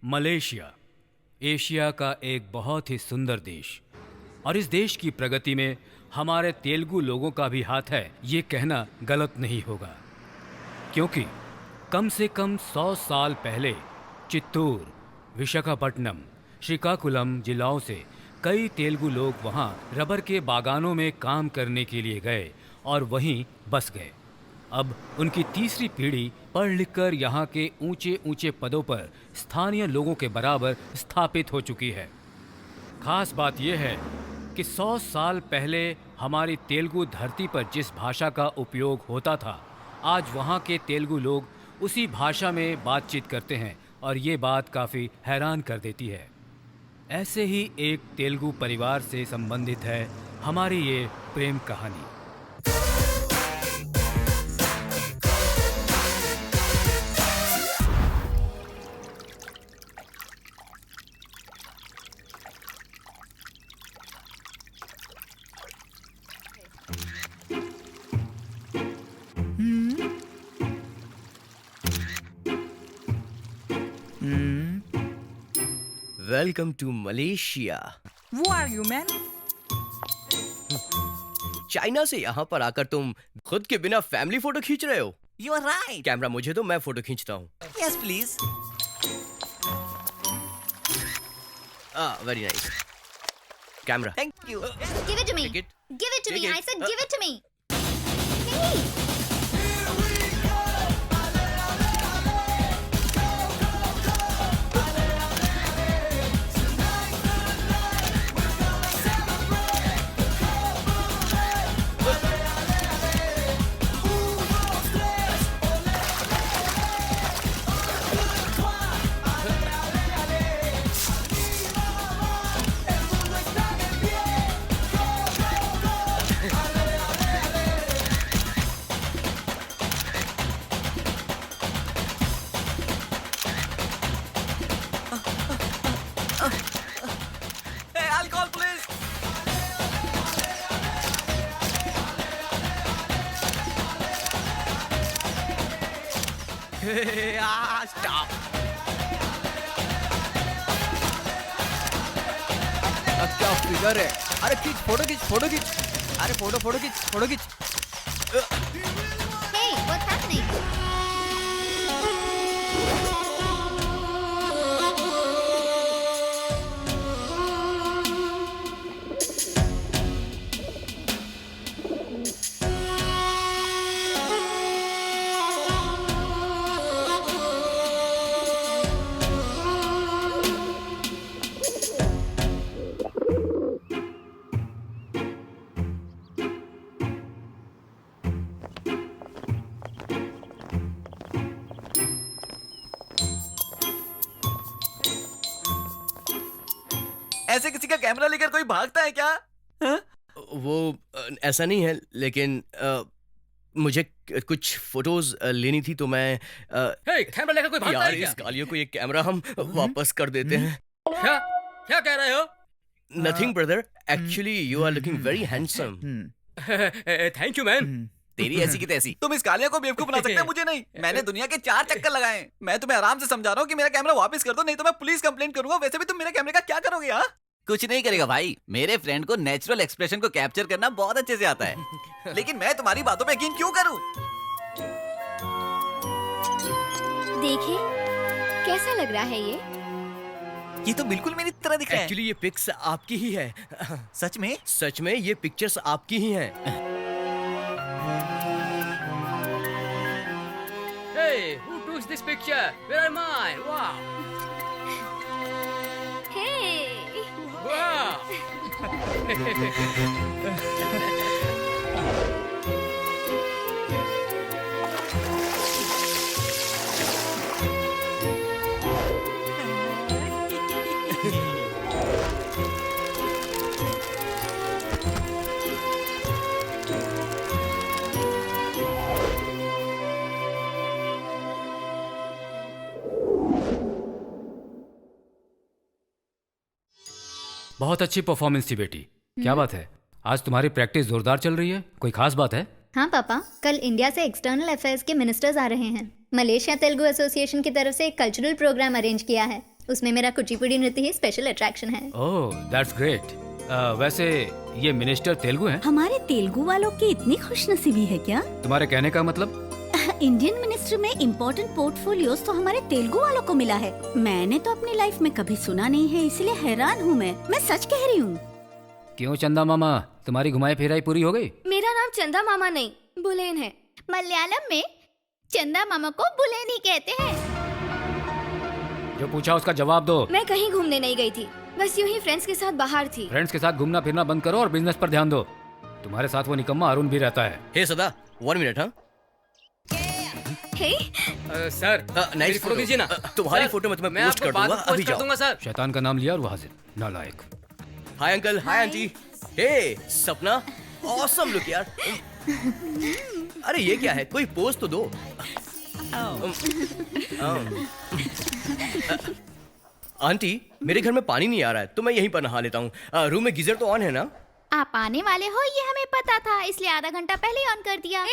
Malaysia Asia का एक बहुत ही सुंदर देश, और इस देश की प्रगति में हमारे तेलुगु लोगों का भी हाथ है, ये कहना गलत नहीं होगा। क्योंकि कम से कम 100 साल पहले चित्तूर, विशाखापट्टनम, श्रीकाकुलम जिलाओं से कई तेलुगु लोग वहाँ रबर के बागानों में काम करने के लिए गए और वहीं बस गए। अब उनकी तीसरी पीढ़ी पढ़ लिखकर यहाँ के ऊंचे ऊंचे पदों पर स्थानीय लोगों के बराबर स्थापित हो चुकी है। खास बात यह है कि 100 साल पहले हमारी तेलुगु धरती पर जिस भाषा का उपयोग होता था, आज वहाँ के तेलुगु लोग उसी भाषा में बातचीत करते हैं, और ये बात काफ़ी हैरान कर देती है। ऐसे ही एक तेलुगु परिवार से संबंधित है हमारी ये प्रेम कहानी। Welcome to Malaysia. Who are you, man? China से यहाँ पर आकर तुम खुद के बिना फैमिली फोटो खींच रहे हो। You are right. कैमरा मुझे दो, मैं फोटो खींचता हूँ। Yes, please. Very nice. Camera. Thank you. Give it to me. Take it. Give it to Take me. it. I said give it to me. Hey. Hey, I'll call police. Stop. क्या figure है। अरे खींच, photo खींच, photo खींच। अरे photo खींच, photo खींच। Hey, what's happening? ऐसे किसी का कैमरा लेकर कोई भागता है क्या? हाँ? वो ऐसा नहीं है, लेकिन मुझे कुछ फोटोज लेनी थी, तो मैं कैमरा लेकर कोई भागता यार है क्या? इस गालियों को ये कैमरा हम वापस कर देते हैं। क्या क्या कह रहे हो? Nothing brother, actually you are looking very handsome. Thank you man. तेरी ऐसी की तैसी। तुम इस कालिया को बेवकूफ बना सकते हैं, मुझे नहीं। मैंने दुनिया के 4 चक्कर लगाए हैं। मैं तुम्हें आराम से समझा रहा हूँ कि मेरा कैमरा वापस कर दो, नहीं तो मैं पुलिस कंप्लेंट करूंगा। वैसे भी तुम मेरे कैमरे का क्या करोगे? हाँ, कुछ नहीं करेगा भाई। मेरे फ्रेंड को नेचुरल एक्सप्रेशन को कैप्चर करना बहुत अच्छे से आता है। लेकिन मैं तुम्हारी बातों पे यकीन क्यों करूं? देखिए, कैसा लग रहा है ये? ये तो बिल्कुल मेरी तरह दिख रहा है। एक्चुअली ये पिक्स आपकी ही है। सच में? सच में ये पिक्चर्स आपकी ही हैं। Hey, who took this picture? Where am I? Wow. Hey. Wow. बहुत अच्छी परफॉर्मेंस थी बेटी। क्या बात है, आज तुम्हारी प्रैक्टिस जोरदार चल रही है? कोई खास बात है? हाँ पापा, कल इंडिया से एक्सटर्नल अफेयर्स के मिनिस्टर्स आ रहे हैं। मलेशिया तेलुगु एसोसिएशन की तरफ से एक कल्चरल प्रोग्राम अरेंज किया है। उसमें मेरा कुचिपुड़ी नृत्य ही स्पेशल अट्रैक्शन है। Oh that's great. वैसे ये मिनिस्टर तेलुगु हैं? हमारे तेलुगु वालों की इतनी खुशनसीबी है क्या? तुम्हारे कहने का मतलब? इंडियन मिनिस्ट्री में इम्पोर्टेंट पोर्टफोलियोज तो हमारे तेलुगु वालों को मिला है। मैंने तो अपनी लाइफ में कभी सुना नहीं है, इसलिए हैरान हूँ मैं सच कह रही हूँ। क्यों चंदा मामा, तुम्हारी घुमाई फिराई पूरी हो गई? मेरा नाम चंदा मामा नहीं बुलेन है। मलयालम में चंदा मामा को बुलेन ही कहते हैं। जो पूछा उसका जवाब दो। मैं कहीं घूमने नहीं गई थी, बस यूं ही फ्रेंड्स के साथ बाहर थी। फ्रेंड्स के साथ घूमना फिरना बंद करो और बिजनेस पर ध्यान दो। तुम्हारे साथ वो निकम्मा अरुण भी रहता है। हे सदा, 1 मिनट। हाँ हे सर नाइस फोटो दीजिए ना। तुम्हारी सर, फोटो मैं तुम्हें मैं पोस्ट आपको कर बाद दूंगा, में अभी पोस्ट कर जाओ। दूंगा सर। शैतान का नाम लिया और वो हाजिर, नालायक। Hi uncle, hi aunty. हे सपना, ऑसम लुक यार। अरे ये क्या है, कोई पोज तो दो। आंटी मेरे घर में पानी नहीं आ रहा है तो मैं यहीं पर नहा लेता हूँ। रूम में गीजर तो ऑन है ना? आप आने वाले हो ये हमें पता था, इसलिए आधा घंटा पहले ही ऑन कर दिया।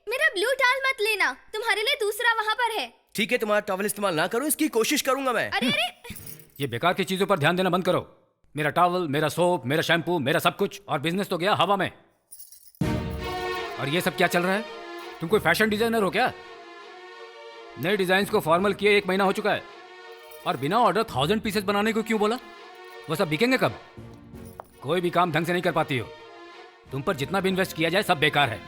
मेरा ब्लू टॉवल मत लेना, तुम्हारे लिए दूसरा वहाँ पर है। ठीक है, तुम्हारा टॉवल इस्तेमाल ना करो, इसकी कोशिश करूंगा मैं। अरे अरे ये बेकार की चीजों पर ध्यान देना बंद करो। मेरा टॉवल, मेरा सोप, मेरा शैम्पू, मेरा सब कुछ, और बिजनेस तो गया हवा में। और ये सब क्या चल रहा है? तुम कोई फैशन डिजाइनर हो क्या? नए डिजाइन को फॉर्मल किए 1 महीना हो चुका है और बिना ऑर्डर 1000 पीसेस बनाने को क्यों बोला? वो सब बिकेंगे कब? कोई भी काम ढंग से नहीं कर पाती हो। तुम पर जितना भी इन्वेस्ट किया जाए सब बेकार है।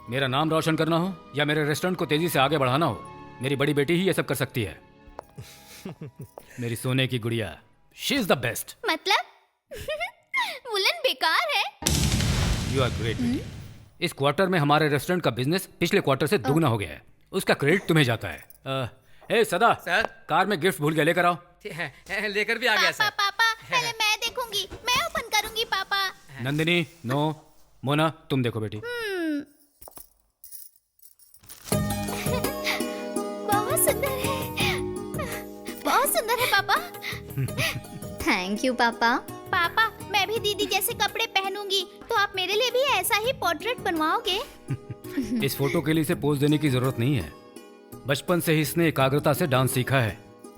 मेरा नाम रोशन करना हो या मेरे रेस्टोरेंट को तेजी से आगे बढ़ाना हो, मेरी बड़ी बेटी ही ये सब कर सकती है। मेरी सोने की गुड़िया, शी इज द बेस्ट। मतलब वुलन बेकार है। You are great. इस क्वार्टर में हमारे रेस्टोरेंट का बिजनेस पिछले क्वार्टर से दुगना हो गया है, उसका क्रेडिट तुम्हें जाता है। ए सदा, सर। कार में गिफ्ट भूल गया, लेकर आओ। लेकर भी आ गया पापा सर। पापा पहले मैं देखूंगी, मैं ओपन करूंगी पापा। नंदिनी, नो। मोना, तुम देखो बेटी। बहुत सुंदर है, बहुत सुंदर है पापा। थैंक यू पापा। पापा मैं भी दीदी जैसे कपड़े पहनूंगी तो आप मेरे लिए भी ऐसा ही पोर्ट्रेट बनवाओगे? इस फोटो के लिए इसे पोज देने की जरूरत नहीं है। बचपन से ही इसने एकाग्रता से डांस सीखा है।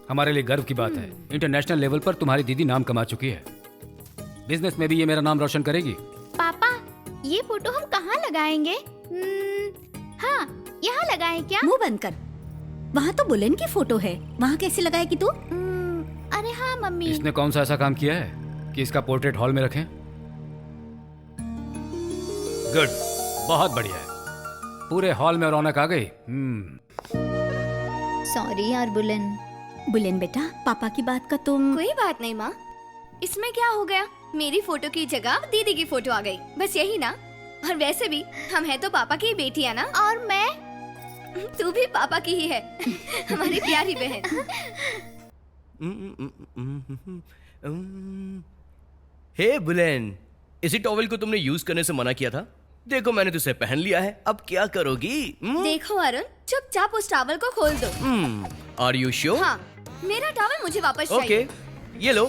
हमारे लिए गर्व की बात है। इंटरनेशनल लेवल पर तुम्हारी दीदी नाम कमा चुकी है। बिजनेस में भी ये मेरा नाम रोशन करेगी। पापा ये फोटो हम कहाँ लगाएंगे? हाँ यहाँ लगाएं क्या? मुंह बंद कर। वहाँ तो बुलेन की फोटो है, वहाँ कैसे लगाएगी तू? अरे हाँ मम्मी। इसने कौन सा ऐसा काम किया है कि इसका पोर्ट्रेट हॉल में रखें? गुड, बहुत बढ़िया है। पूरे हॉल में रौनक आ गई। सॉरी यार बुलेन। बुलेन बेटा, पापा की बात का तुम। कोई बात नहीं माँ, इसमें क्या हो गया? मेरी फोटो की जगह दीदी की फोटो आ गई, बस यही ना। और वैसे भी हम है तो पापा की बेटी है ना। और मैं, तू भी पापा की ही है, हमारी प्यारी बहन। हे बुलेन, इसी टॉवल को तुमने यूज करने से मना किया था। देखो मैंने तुझसे पहन लिया है, अब क्या करोगी? देखो अरुण, चुपचाप उस टॉवल को खोल दो। Are you sure? हाँ, मेरा टॉवल मुझे वापस ओके, चाहिए। ये लो।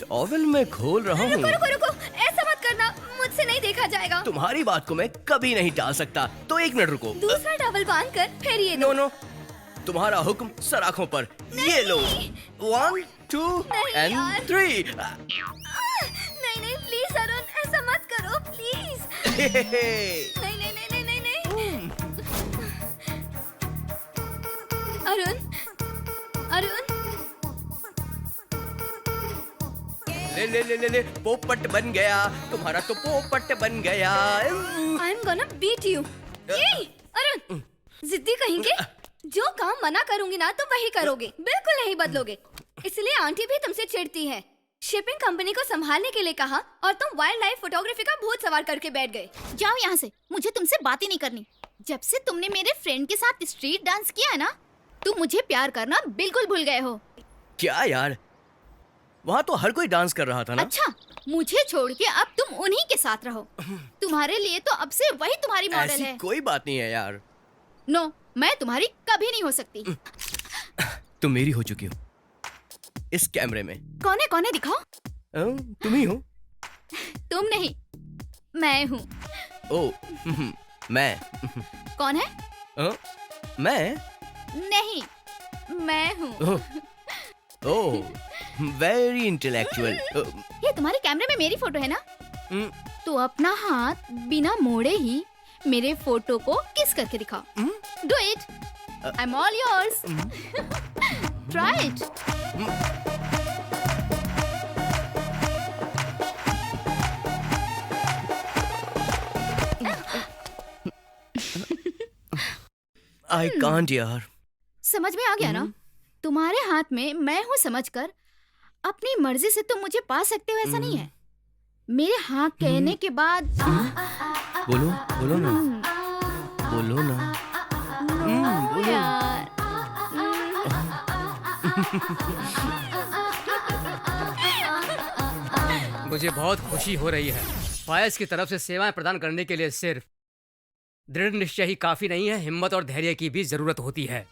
टॉवल मैं खोल रहा हूँ। रुको रुको रुको, ऐसा मत करना, मुझसे नहीं देखा जाएगा। तुम्हारी बात को मैं कभी नहीं टाल सकता, तो 1 मिनट रुको। दूसरा टॉवल बांध कर फिर ये नो दो। नो, तुम्हारा हुक्म सराखों पर। ये लो। 1 2 नहीं एंड यार। 3। नहीं नहीं प्लीज अरुण, ऐसा मत करो प्लीज। नहीं नहीं नहीं नहीं नहीं नहीं। अरुण, अरुण। ले ले ले ले ले, पोपट बन गया, तुम्हारा तो पोपट बन गया। I am gonna beat you. ये अरुण, जिद्दी कहेंगे। जो काम मना करूंगी ना तुम वही करोगे, बिल्कुल नहीं बदलोगे। इसलिए आंटी भी तुमसे चिढ़ती है। शिपिंग कंपनी को संभालने के लिए कहा और तुम वाइल्ड लाइफ फोटोग्राफी का भूत सवार करके बैठ गए। जाओ यहाँ से, मुझे तुमसे बात ही नहीं करनी। जब से तुमने मेरे फ्रेंड के साथ स्ट्रीट डांस किया है ना, तुम मुझे प्यार करना बिल्कुल भूल गए हो। क्या यार, वहाँ तो हर कोई डांस कर रहा था ना। अच्छा, मुझे छोड़ के अब तुम उन्हीं के साथ रहो। तुम्हारे लिए तो अब से वही तुम्हारी मॉडल ऐसी है। कोई बात नहीं है यार। नो, मैं तुम्हारी कभी नहीं हो सकती। तुम मेरी हो चुकी हो इस कैमरे में। कौन है दिखाओ। तुम ही हो। तुम नहीं, मैं हूँ। ओ, मैं। कौन है? मैं। नहीं, मैं हूँ। Oh very intellectual. ये तुम्हारे कैमरे में मेरी फोटो है ना? तो अपना हाथ बिना मोड़े ही मेरे फोटो को किस करके दिखाओ। Do it. I am all yours. Try it. I can't यार। समझ में आ गया ना? तुम्हारे हाथ में मैं हूँ समझकर अपनी मर्जी से तुम मुझे पा सकते हो ऐसा नहीं है। मेरे हाँ कहने के बाद बोलो बोलो ना, बोलो ना। बोलो। यार मुझे बहुत खुशी हो रही है। फायर्स की तरफ से सेवाएं प्रदान करने के लिए सिर्फ दृढ़ निश्चय ही काफी नहीं है, हिम्मत और धैर्य की भी जरूरत होती है।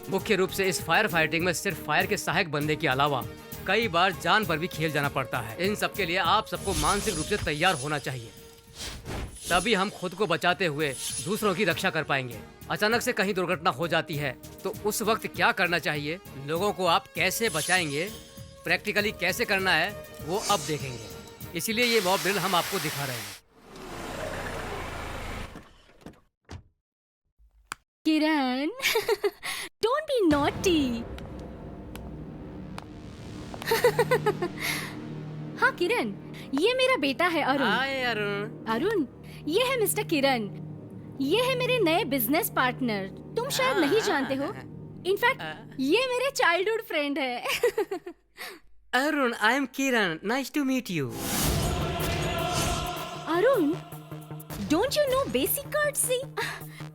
मुख्य रूप से इस फायर फाइटिंग में सिर्फ फायर के सहायक बनने के अलावा कई बार जान पर भी खेल जाना पड़ता है। इन सब के लिए आप सबको मानसिक रूप से तैयार होना चाहिए, तभी हम खुद को बचाते हुए दूसरों की रक्षा कर पाएंगे। अचानक से कहीं दुर्घटना हो जाती है तो उस वक्त क्या करना चाहिए, लोगों को आप कैसे बचाएंगे, प्रैक्टिकली कैसे करना है, वो अब देखेंगे। इसीलिए ये मॉक ड्रिल हम आपको दिखा रहे हैं। किरण, don't be naughty. हाँ किरण, ये मेरा बेटा है अरुण। हाय अरुण। अरुण, ये है मिस्टर किरण। ये है मेरे नए बिजनेस पार्टनर। तुम शायद नहीं जानते हो, इनफैक्ट ये मेरे चाइल्डहुड फ्रेंड है। Arun, I am Kiran, nice to meet you. Arun, don't you know basic courtesy?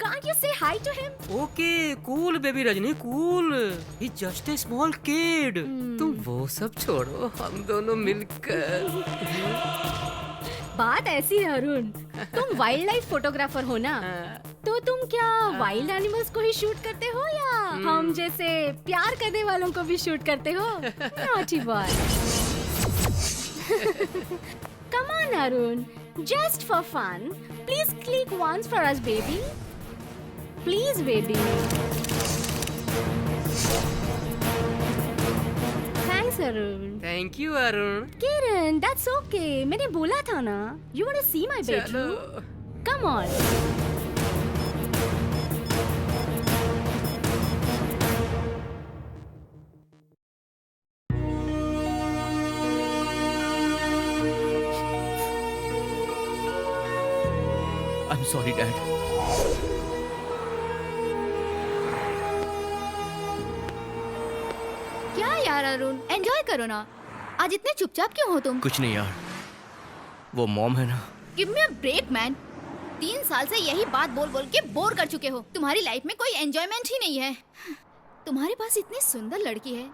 Can't you say hi to him? Okay, cool baby Rajni, cool. He just a small kid. तुम वो सब छोड़ो, हम दोनों मिलकर। बात ऐसी है अरुण, तुम वाइल्ड लाइफ फोटोग्राफर हो ना, तो तुम क्या वाइल्ड एनिमल्स को ही शूट करते हो या हम जैसे प्यार करने वालों को भी शूट करते हो? Naughty boy. Come on Arun, just for fun, please click once for us baby, please baby. Thanks Arun. Thank you Arun. Kiran, that's okay. मैंने बोला था ना, you wanna see my चलो। bedroom? Come on. I am sorry dad. क्या यार Arun, enjoy करो ना। आज इतने चुपचाप क्यों हो तुम? कुछ नहीं यार, वो मॉम है ना। Give me a break man. 3 साल से यही बात बोल बोल के बोर कर चुके हो। तुम्हारी लाइफ में कोई एंजॉयमेंट ही नहीं है। तुम्हारे पास इतनी सुंदर लड़की है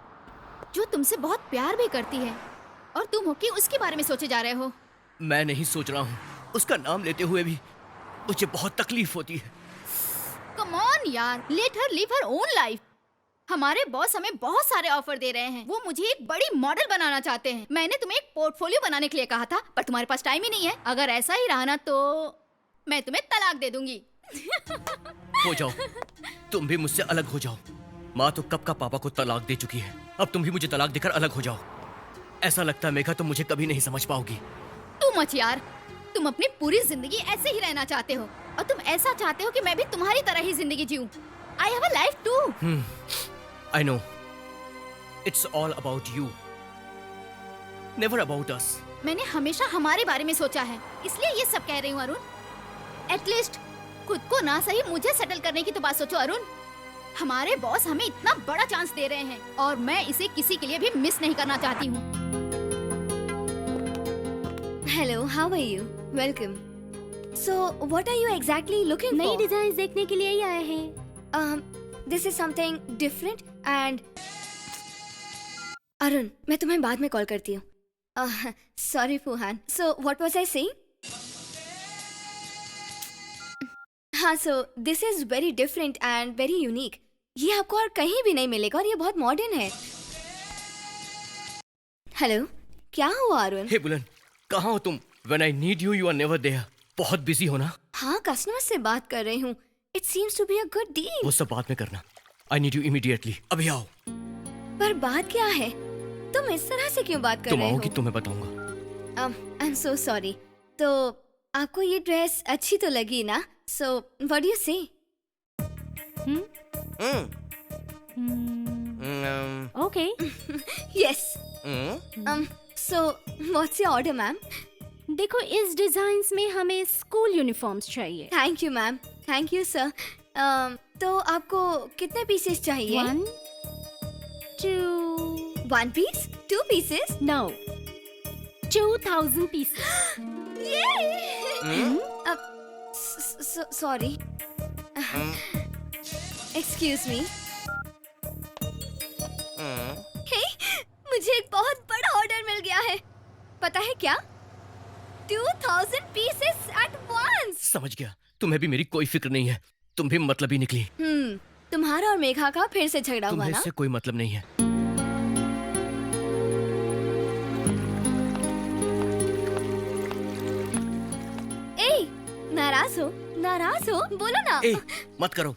जो तुमसे बहुत प्यार भी करती है और तुम हो कि उसके बारे में सोचे जा रहे हो। मैं नहीं सोच रहा हूँ, उसका नाम लेते हुए भी मुझे बहुत तकलीफ होती है। कम ऑन यार, let her live her own life. हमारे बॉस हमें बहुत सारे ऑफर दे रहे हैं। वो मुझे एक बड़ी मॉडल बनाना चाहते हैं। मैंने तुम्हें एक पोर्टफोलियो बनाने के लिए कहा था, पर तुम्हारे पास टाइम ही नहीं है। अगर ऐसा ही रहा ना तो मैं तुम्हें तलाक दे दूंगी। हो जाओ, तुम भी मुझसे अलग हो जाओ। माँ तो कब का पापा को तलाक दे चुकी है, अब तुम भी मुझे तलाक देकर अलग हो जाओ। ऐसा लगता है मेघा तुम मुझे कभी नहीं समझ पाओगी। तू मत यार, तुम अपनी पूरी जिंदगी ऐसे ही रहना चाहते हो और तुम ऐसा चाहते हो कि मैं भी तुम्हारी तरह ही जिंदगी जीऊं। I have a life too. I know. It's all about you. Never about us. मैंने हमेशा हमारे बारे में सोचा है, इसलिए ये सब कह रही हूँ अरुण। एटलीस्ट खुद को ना सही मुझे सेटल करने की तो बात सोचो अरुण। हमारे बॉस हमें इतना बड़ा चांस दे रहे हैं और मैं इसे किसी के लिए भी मिस नहीं करना चाहती हूँ। Hello, how are you? Welcome. So what are you exactly looking नई डिजाइन देखने के लिए ही आए हैं। This is something different and Arun, मैं तुम्हें बाद में कॉल करती हूँ। सॉरी फूहान। So what was I saying? हाँ, so this is very different and very unique. ये आपको और कहीं भी नहीं मिलेगा और ये बहुत मॉडर्न है। हेलो, क्या हुआ अरुण? हे बुलन, कहाँ हो तुम? When I need you, you are never there. बहुत बिजी हो ना? हाँ, कस्टमर से बात कर रही हूँ। It seems to be a good deal. वो सब बाद में करना, आई नीड यू इमीडिएटली। अभी आओ। पर बात क्या है? तुम इस तरह से क्यों बात कर तुम रहे हो? आओगी तो मैं बताऊंगा। I am so sorry. तो आपको ये ड्रेस अच्छी तो लगी ना? So what do you say? Okay. Yes. So what's your order ma'am? देखो, इस डिजाइन्स में हमें स्कूल यूनिफॉर्म्स चाहिए। Thank you ma'am, thank you sir. तो आपको कितने पीसेस चाहिए? 1 2 1 piece? 2 pieces? No. 2000 pieces. Sorry, excuse me. Hey, मुझे एक बहुत बड़ा ऑर्डर मिल गया है। पता है क्या? 2000 पीसेस एट वंस। समझ गया, तुम्हें भी मेरी कोई फिक्र नहीं है। तुम भी मतलब ही निकली। तुम्हारा और मेघा का फिर से झगड़ा हुआ तुम्हें ना? इससे कोई मतलब नहीं है। ए, नाराज हो? नाराज हो? बोलो ना। ए, मत करो।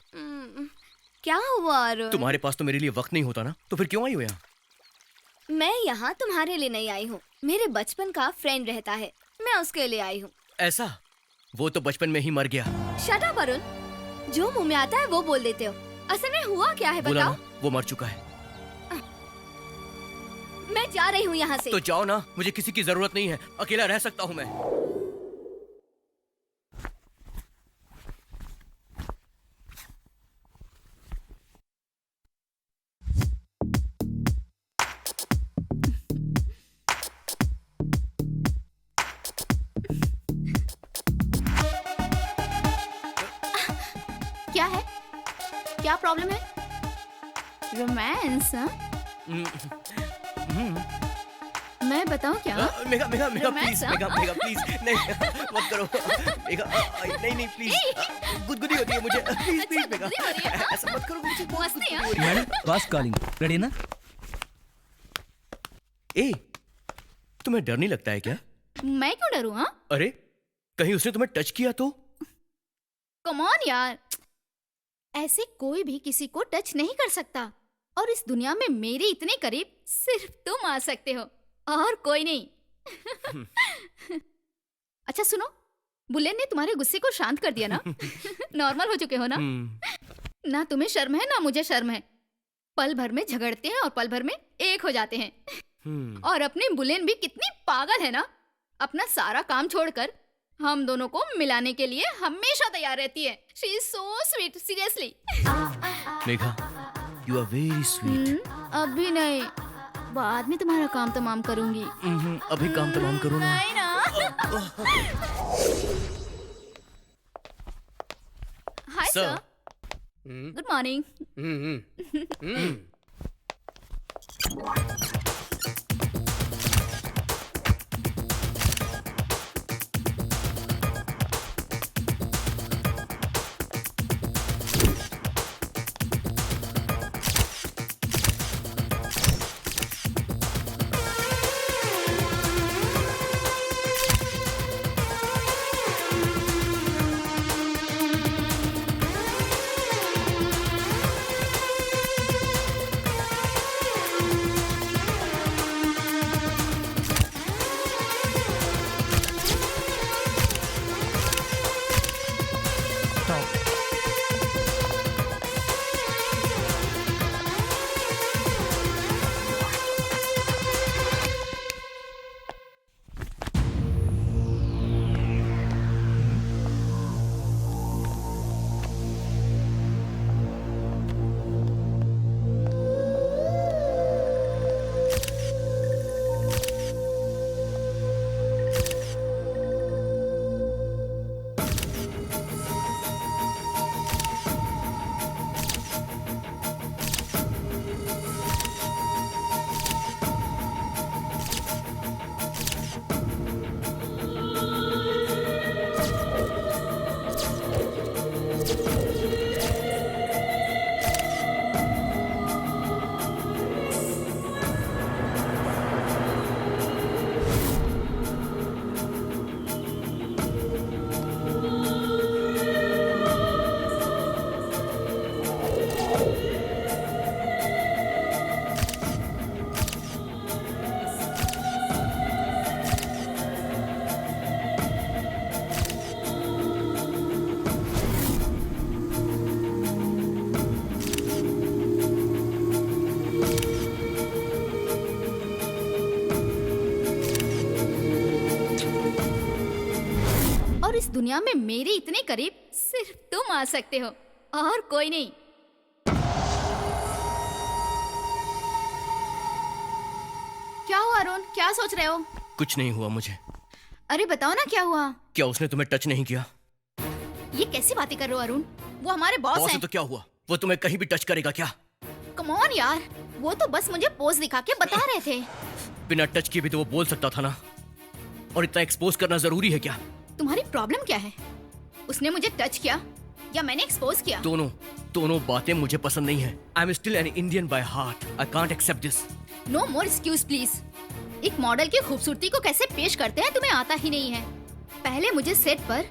क्या हुआ अरुण? तुम्हारे पास तो मेरे लिए वक्त नहीं होता ना, तो फिर क्यों आई हो यहाँ? मैं यहाँ तुम्हारे लिए नहीं आई हूँ। मेरे बचपन का फ्रेंड रहता है, मैं उसके लिए आई हूँ। ऐसा? वो तो बचपन में ही मर गया। शट अप अरुण, जो मुंह में आता है वो बोल देते हो। असल में हुआ क्या है बोला बताओ? ना, वो मर चुका है। मैं जा रही हूँ यहाँ से। तो जाओ ना, मुझे किसी की जरूरत नहीं है। अकेला रह सकता हूँ मैं। क्या है? क्या प्रॉब्लम है? रोमांस? मैं बताऊं क्या? Megha Megha Megha romance, please, Megha Megha please, नहीं मत करो। मेघा नहीं नहीं प्लीज, गुदगुदी होती है मुझे। प्लीज प्लीज मेघा, ऐसा मत करो। मुझे बहुत मस्ती गुदगुदी हो रही है। मैडम फास्ट कॉलिंग रेडी ना? ए, तुम्हें डर नहीं लगता है क्या? मैं क्यों डरूं? हाँ, अरे कहीं उसने तुम्हें टच किया तो? कम ऑन यार, ऐसे कोई भी किसी को टच नहीं कर सकता। और इस दुनिया में मेरे इतने करीब सिर्फ तुम आ सकते हो और कोई नहीं। अच्छा सुनो, बुलेट ने तुम्हारे गुस्से को शांत कर दिया ना? नॉर्मल हो चुके हो ना? ना तुम्हें शर्म है ना मुझे शर्म है। पल भर में झगड़ते हैं और पल भर में एक हो जाते हैं। और अपनी बुलेन भी कितनी पागल है ना, अपना सारा काम छोड़कर हम दोनों को मिलाने के लिए हमेशा तैयार रहती है। She is so sweet, seriously. Megha, you are very sweet. अभी नहीं, बाद में तुम्हारा काम तमाम करूंगी। अभी काम तमाम करो ना। नहीं ना। हाय Sir. Sir, good morning. दुनिया में मेरे इतने करीब सिर्फ तुम आ सकते हो और कोई नहीं। क्या हुआ अरुण, क्या सोच रहे हो? कुछ नहीं हुआ मुझे। अरे बताओ ना क्या हुआ? क्या उसने तुम्हें टच नहीं किया? ये कैसी बातें कर रहे हो अरुण? वो हमारे बॉस बॉस है हैं। तो क्या हुआ, वो तुम्हें कहीं भी टच करेगा क्या? कम ऑन यार, वो तो बस मुझे पोज दिखा के बता रहे थे। बिना टच किए भी तो वो बोल सकता था ना। और इतना एक्सपोज करना जरूरी है क्या? तुम्हारी प्रॉब्लम क्या है? उसने मुझे टच किया या मैंने एक्सपोज किया? दोनों बातें मुझे पसंद नहीं है। I am still an Indian by heart. I can't accept this. No more excuse please. एक मॉडल की खूबसूरती को कैसे पेश करते हैं तुम्हें आता ही नहीं है। पहले मुझे सेट पर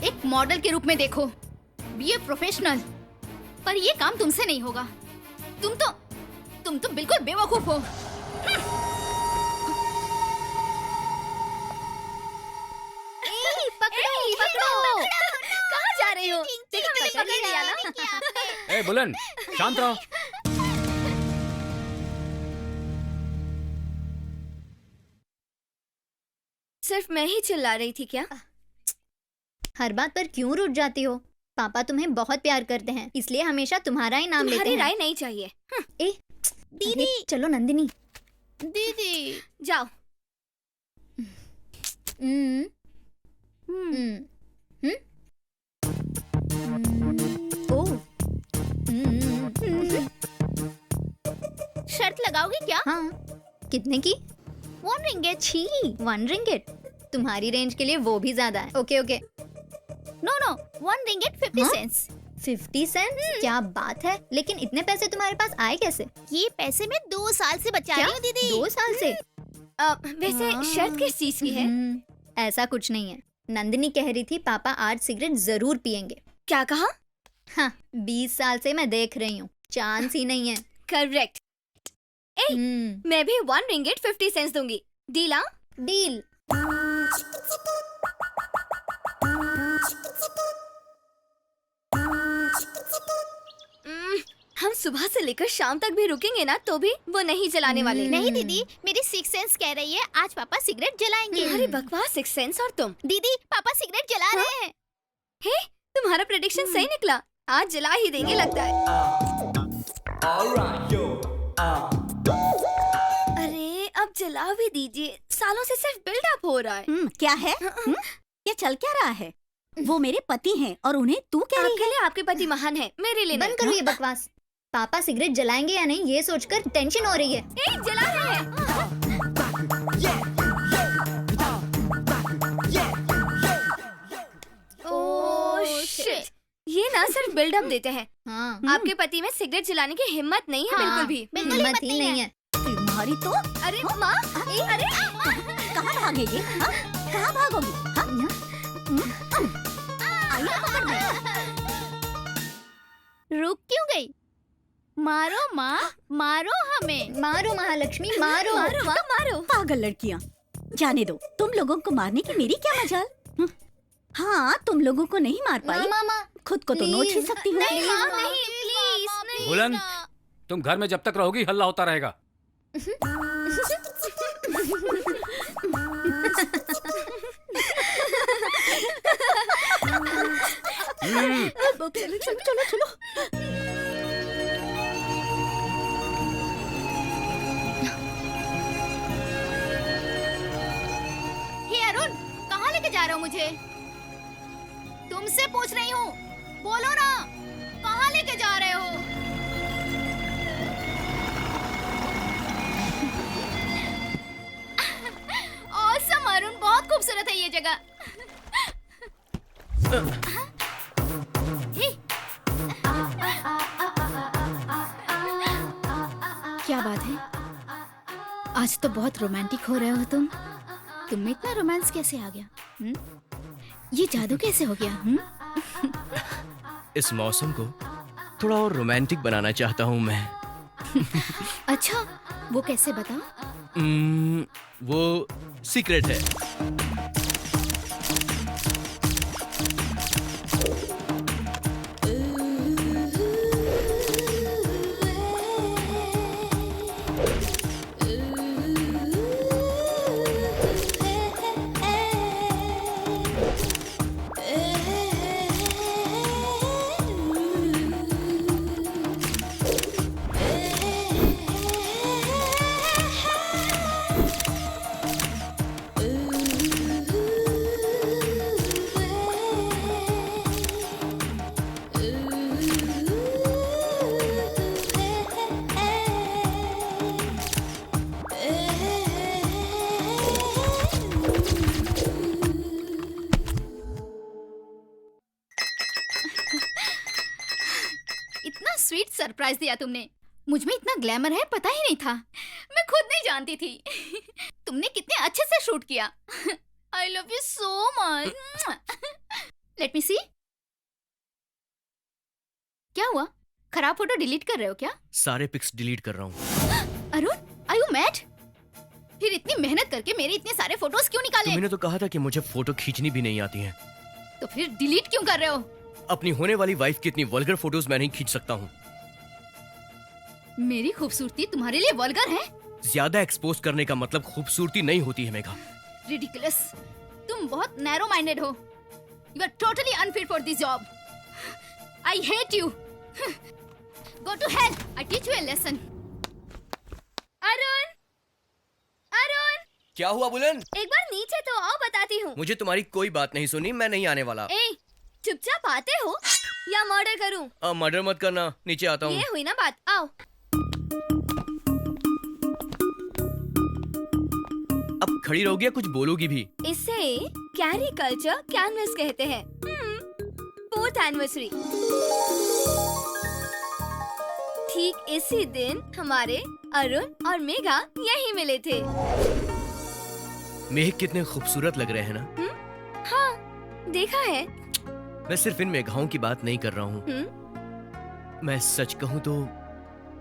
एक मॉडल के रूप में देखो, बी ए प्रोफेशनल। पर ये काम तुमसे नहीं होगा। तुम तो बिल्कुल बेवकूफ हो। पकड़ो। कहाँ जा रही हो? देखो मैंने पकड़ लिया ना। ए बुलंद, शांत रहो। सिर्फ मैं ही चिल्ला रही थी क्या? हर बात पर क्यों रूठ जाती हो? पापा तुम्हें बहुत प्यार करते हैं, इसलिए हमेशा तुम्हारा ही नाम लेते तुम्हारी हैं। राय नहीं चाहिए। ए, दीदी चलो नंदिनी। दीदी जाओ। हम्म, हम्म, हम्म, ओ, शर्त लगाओगे क्या? हाँ, कितने की? 1 रिंगेट। छी, 1 रिंगिट। तुम्हारी रेंज के लिए वो भी ज्यादा है। Okay okay. नो 1 रिंगेट 50 हाँ? सेंट्स। 50 सेंट? क्या बात है, लेकिन इतने पैसे तुम्हारे पास आए कैसे? ये पैसे मैं 2 साल से बचा क्या? रही हूँ दीदी। 2 साल से? वैसे हाँ। शर्त किस चीज की है? ऐसा कुछ नहीं है। नंदिनी कह रही थी पापा आज सिगरेट जरूर पियेंगे। क्या कहा? हाँ, 20 साल से मैं देख रही हूँ, चांस ही नहीं है। करेक्ट। मैं भी 1 रिंगेट 50 सेंट्स दूंगी। डीला? डील। हम सुबह से लेकर शाम तक भी रुकेंगे ना तो भी वो नहीं जलाने वाले। नहीं दीदी, मेरी 6 सेंस कह रही है आज पापा सिगरेट जलाएंगे। अरे बकवास, 6 सेंस और तुम? दीदी पापा सिगरेट जला रहे हैं। हे, तुम्हारा प्रेडिक्शन सही निकला। आज जला ही देंगे लगता है। अरे अब जला भी दीजिए, सालों से सिर्फ बिल्डअप हो रहा है। क्या है? ये चल क्या रहा है? वो मेरे पति हैं और उन्हें तू कह रही आपके है? लिए आपके पति महान है, मेरे लिए बंद करो ये बकवास। पापा सिगरेट जलाएंगे या नहीं ये सोचकर टेंशन हो रही है। नहीं। जला रहे हैं। ओह शिट, ये ना सिर्फ बिल्डअप देते हैं। हाँ, आपके पति में सिगरेट जलाने की हिम्मत नहीं है। बिल्कुल भी हिम्मत ही नहीं है। तुम्हारी तो अरे माँ, अरे कहाँ भागेगी? हाँ? कहाँ भागोगी? हाँ? आइए पकड़ ले। रुक क्यों गई? मारो माँ, मारो हमें। मारो महालक्ष्मी, मारो। मारो माँ, मारो। पागल लड़कियाँ, जाने दो। तुम लोगों को मारने की मेरी क्या मजाल? हाँ, तुम लोगों को नहीं मार पाई, मामा खुद को तो नोच ही सकती हो। नहीं माँ, नहीं प्लीज नहीं। बुलंद, तुम घर में जब तक रहोगी हल्ला होता रहेगा। चलो चलो चलो चलो। हे अरुण, कहाँ लेके जा रहे हो मुझे? तुमसे पूछ रही हूँ, बोलो ना, कहाँ लेके जा रहे हो? ऑसम अरुण, बहुत खूबसूरत है ये जगह। हे, क्या बात है? आज तो बहुत रोमांटिक हो रहे हो तुम। तुम में इतना रोमांस कैसे आ गया? ये जादू कैसे हो गया? इस मौसम को थोड़ा और रोमांटिक बनाना चाहता हूँ मैं। अच्छा, वो कैसे बताओ? वो सीक्रेट है। स्वीट सरप्राइज दिया तुमने। मुझ में इतना ग्लैमर है पता ही नहीं था। मैं खुद नहीं जानती थी। तुमने कितने अच्छे से शूट किया। I love you so much. Let me see. क्या हुआ? खराब फोटो डिलीट कर रहे हो क्या? सारे पिक्स डिलीट कर रहा हूँ। Arun, are you mad? फिर इतनी मेहनत करके मेरे इतने सारे फोटोज क्यों निकाले? तुमने तो कहा था कि मुझे फोटो खींचनी भी नहीं आती है। तो फिर डिलीट क्यों कर रहे हो? अपनी होने वाली वाइफ की इतनी वल्गर फोटोज मैं नहीं खींच सकता हूँ। मेरी खूबसूरती तुम्हारे लिए वल्गर है? ज्यादा एक्सपोज करने का मतलब खूबसूरती नहीं होती है मेघा। रिडिकुलस। तुम बहुत नैरो माइंडेड हो। You are totally unfit for this job. I hate you. Go to hell. I teach you a lesson. Arun, Arun, क्या हुआ बुलंद? एक बार नीचे तो आओ, बताती हूँ। मुझे तुम्हारी कोई बात नहीं सुनी, मैं नहीं आने वाला। ए, चुपचाप आते हो या मर्डर करूं? मर्डर मत करना, नीचे आता हूँ। ये हुई ना बात, आओ। अब खड़ी रहोगी या कुछ बोलोगी भी? इसे कैरी कल्चर कैनवस कहते हैं। 4th anniversary. ठीक इसी दिन हमारे अरुण और मेघा यहीं मिले थे। मेघ कितने खूबसूरत लग रहे हैं ना? हाँ, देखा है। मैं सिर्फ इन मेघाओं की बात नहीं कर रहा हूँ। मैं सच कहूँ तो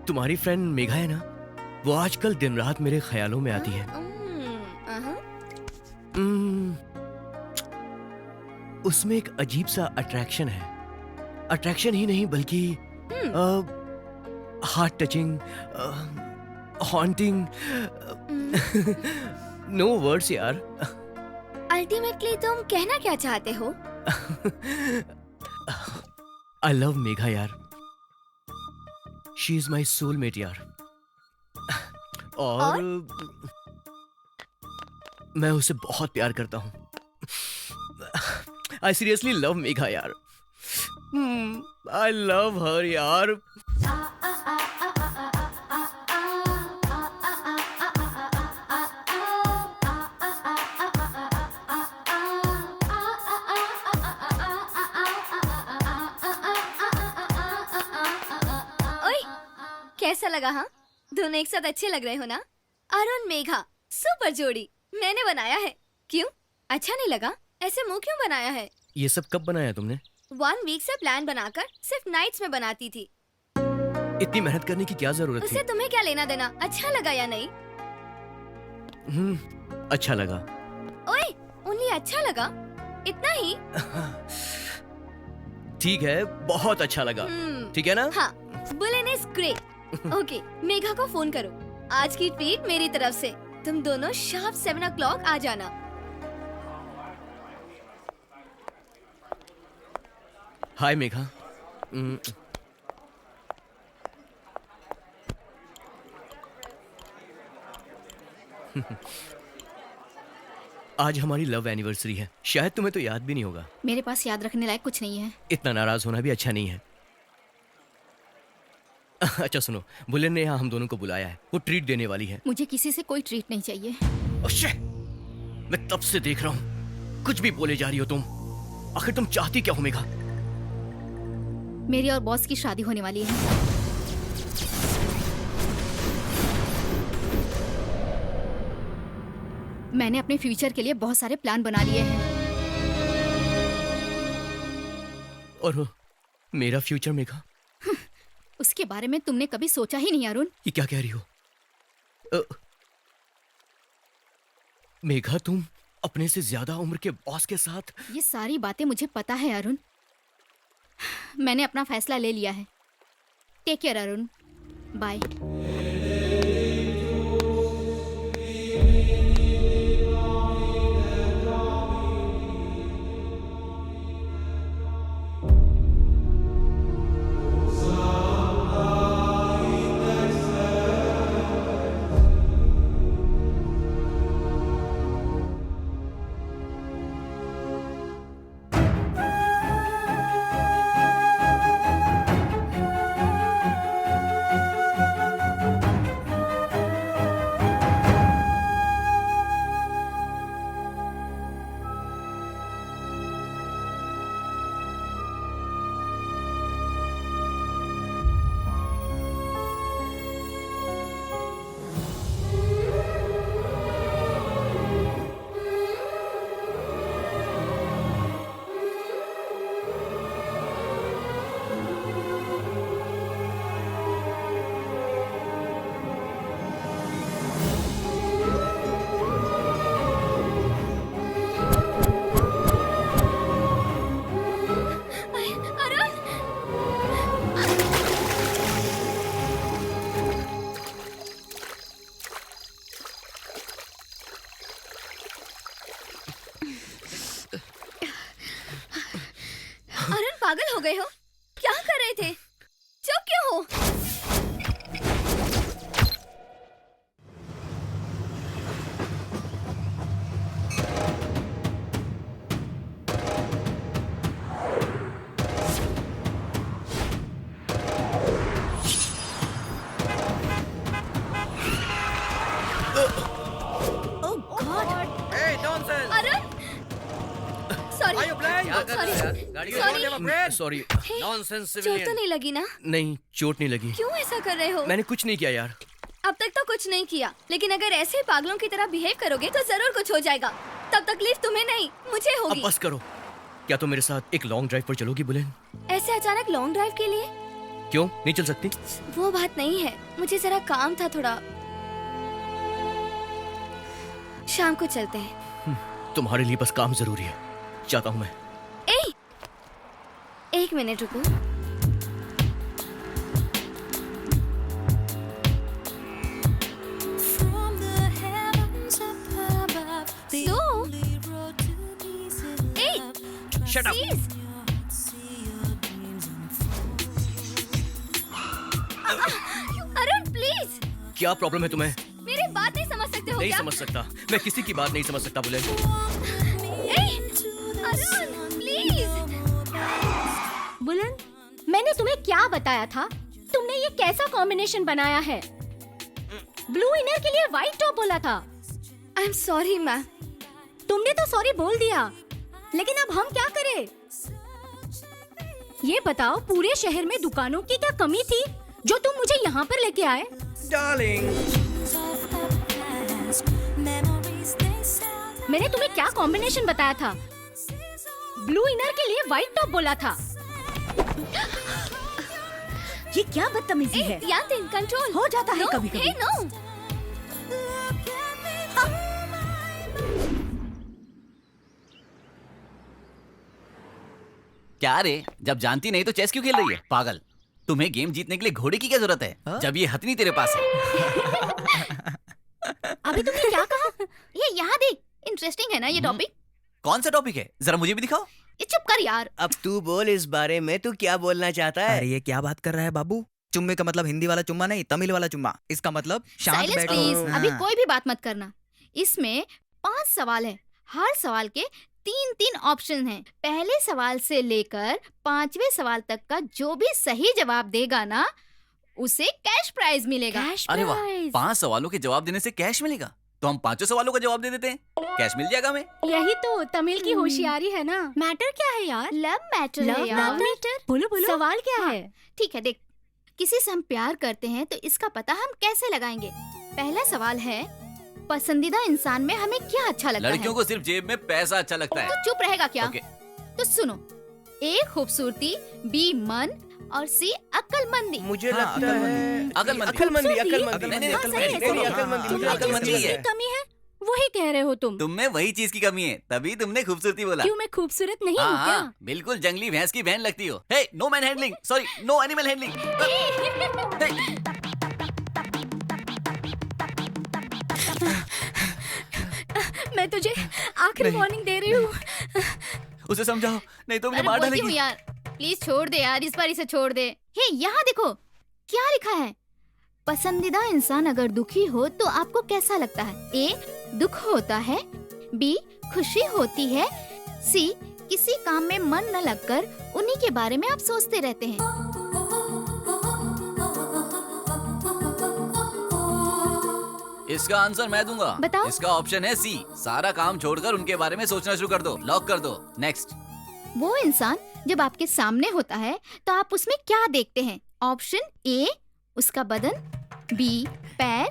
तुम्हारी फ्रेंड मेघा है ना, वो आजकल दिन रात मेरे ख्यालों में आती है। उसमें एक अजीब सा अट्रैक्शन है। अट्रैक्शन ही नहीं बल्कि heart touching, haunting, no words यार। अल्टीमेटली तुम कहना क्या चाहते हो? आई लव मेघा यार। शी इज माई सोलमेट यार। और मैं उसे बहुत प्यार करता हूँ। आई सीरियसली लव मेघा यार। आई लव हर यार। ओए, कैसा लगा? हाँ, दोनों एक साथ अच्छे लग रहे हो ना? अरुण मेघा सुपर जोड़ी मैंने बनाया है। क्यों, अच्छा नहीं लगा? ऐसे मुंह क्यों बनाया है? ये सब कब बनाया तुमने? 1 वीक से प्लान बनाकर सिर्फ नाइट्स में बनाती थी। इतनी मेहनत करने की क्या जरूरत थी? उससे तुम्हें क्या लेना देना? अच्छा लगा या नहीं? अच्छा लगा। ओए, ओनली अच्छा लगा? इतना ही? ठीक है, बहुत अच्छा लगा। ठीक है ना? हाँ, Boolean is great. Okay, Megha को फोन करो। आज की ट्रीट मेरी तरफ से। तुम दोनों शार्प 7 o'clock आ जाना। हाय मेघा। आज हमारी लव एनिवर्सरी है। शायद तुम्हें तो याद भी नहीं होगा। मेरे पास याद रखने लायक कुछ नहीं है। इतना नाराज होना भी अच्छा नहीं है। अच्छा सुनो, बुलेन ने यहाँ हम दोनों को बुलाया है। वो ट्रीट देने वाली है। मुझे किसी से कोई ट्रीट नहीं चाहिए। ओशे, मैं तब से देख रहा हूँ, कुछ भी बोले जा रही हो तुम। आखिर तुम चाहती क्या हो मेघा? मेरी और बॉस की शादी होने वाली है। मैंने अपने फ्यूचर के लिए बहुत सारे प्लान बना लिए हैं। और मेरा फ्यूचर मेघा? उसके बारे में तुमने कभी सोचा ही नहीं अरुण। ये क्या कह रही हो? मेघा, तुम अपने से ज्यादा उम्र के बॉस के साथ? ये सारी बातें मुझे पता है अरुण। मैंने अपना फैसला ले लिया है। Take care Arun, bye. पागल हो गए हो? क्या कर रहे थे? चुप क्यों हो? Oh god, Arun, sorry, sorry. Nonsense चोट तो नहीं लगी ना? नहीं, चोट नहीं लगी। क्यों ऐसा कर रहे हो? मैंने कुछ नहीं किया यार। अब तक तो कुछ नहीं किया, लेकिन अगर ऐसे ही पागलों की तरह बिहेव करोगे तो जरूर कुछ हो जाएगा। तब तकलीफ तुम्हें नहीं, मुझे अब होगी। बस करो। क्या तुम मेरे साथ एक लॉन्ग ड्राइव पर चलोगी बुलेन? ऐसे अचानक लॉन्ग ड्राइव के लिए? क्यों नहीं चल सकती? वो बात नहीं है, मुझे जरा काम था थोड़ा। शाम को चलते हैं। तुम्हारे लिए बस काम जरूरी है। चाहता हूँ मैं। एक मिनट रुको। Shut up. Please. Arun please, क्या प्रॉब्लम है तुम्हें? मेरी बात नहीं समझ सकते हो नहीं क्या? समझ सकता। मैं किसी की बात नहीं समझ सकता बुलेन। अरुण प्लीज। बुलन, मैंने तुम्हें क्या बताया था? तुमने ये कैसा कॉम्बिनेशन बनाया है? ब्लू इनर के लिए व्हाइट टॉप बोला था। I am sorry ma'am. तुमने तो सॉरी बोल दिया, लेकिन अब हम क्या करें? ये बताओ, पूरे शहर में दुकानों की क्या कमी थी जो तुम मुझे यहाँ पर लेके आए? मैंने तुम्हें क्या कॉम्बिनेशन बताया था? ब्लू इनर के लिए व्हाइट टॉप बोला था। ये क्या बदतमीजी है? यातिन, कंट्रोल हो जाता है No, कभी-कभी। hey, no. क्या रे, जब जानती नहीं तो चेस क्यों खेल रही है? पागल, तुम्हें गेम जीतने के लिए घोड़े की क्या जरूरत है जब ये हथनी तेरे पास है? अभी तुमने क्या कहा? ये यहाँ देख, इंटरेस्टिंग है ना ये टॉपिक? कौन सा टॉपिक है, जरा मुझे भी दिखाओ। ये चुप कर यार। अब तू बोल इस बारे में, तू क्या बोलना चाहता है? अरे ये क्या बात कर रहा है बाबू? चुम्मे का मतलब हिंदी वाला चुम्मा नहीं, तमिल वाला चुम्मा। इसका मतलब शांत साइलेंस बैठो। प्लीज, अभी हाँ। कोई भी बात मत करना। इसमें 5 सवाल है, हर सवाल के 3-3 ऑप्शन हैं। पहले सवाल से लेकर 5वें सवाल तक का जो भी सही जवाब देगा ना, उसे कैश प्राइज मिलेगा। अरे वाह, 5 सवालों के जवाब देने से कैश मिलेगा? तो हम 5 सवालों का जवाब दे देते हैं, कैश मिल जाएगा हमें। यही तो तमिल की होशियारी है ना। मैटर क्या है यार? लव मैटर है यार। बोलो बोलो, सवाल क्या है? ठीक है, देख, किसी से हम प्यार करते हैं तो इसका पता हम कैसे लगाएंगे? पहला सवाल है, पसंदीदा इंसान में हमें क्या अच्छा लगता है? लड़कियों को सिर्फ जेब में पैसा अच्छा लगता है। तो चुप रहेगा क्या? ओके। तो सुनो, A खूबसूरती, B मन और C अक्लमंदी। मुझे हाँ, लगता है अक्लमंदी। अक्लमंदी। नहीं, नहीं, अक्लमंदी। मुझे अक्लमंदी है। है। कमी है, वही कह रहे हो तुम। तुम में वही चीज की कमी है, तभी तुमने खूबसूरती बोला। क्यों, मैं खूबसूरत नहीं हूँ हाँ, क्या? बिल्कुल जंगली भैंस की बहन लगती हो। Hey, no man handling, sorry, no animal handling. मैं तुझे आखिरी वार्निंग दे रही हूँ। उसे समझाओ, नहीं तो मुझे अरे मार बोलती हूँ डालेगी। यार, प्लीज छोड़ दे यार, इस बार इसे छोड़ दे। हे, यहाँ देखो, क्या लिखा है? पसंदीदा इंसान अगर दुखी हो तो आपको कैसा लगता है? A, दुख होता है, B, खुशी होती है, C, किसी काम में मन न लगकर उन्हीं के बारे में आप सोचते रहते हैं। इसका आंसर मैं दूंगा। बताओ। इसका ऑप्शन है सी, सारा काम छोड़कर उनके बारे में सोचना शुरू कर दो। लॉक कर दो। नेक्स्ट। वो इंसान जब आपके सामने होता है तो आप उसमें क्या देखते हैं? ऑप्शन A, उसका बदन, B, पैर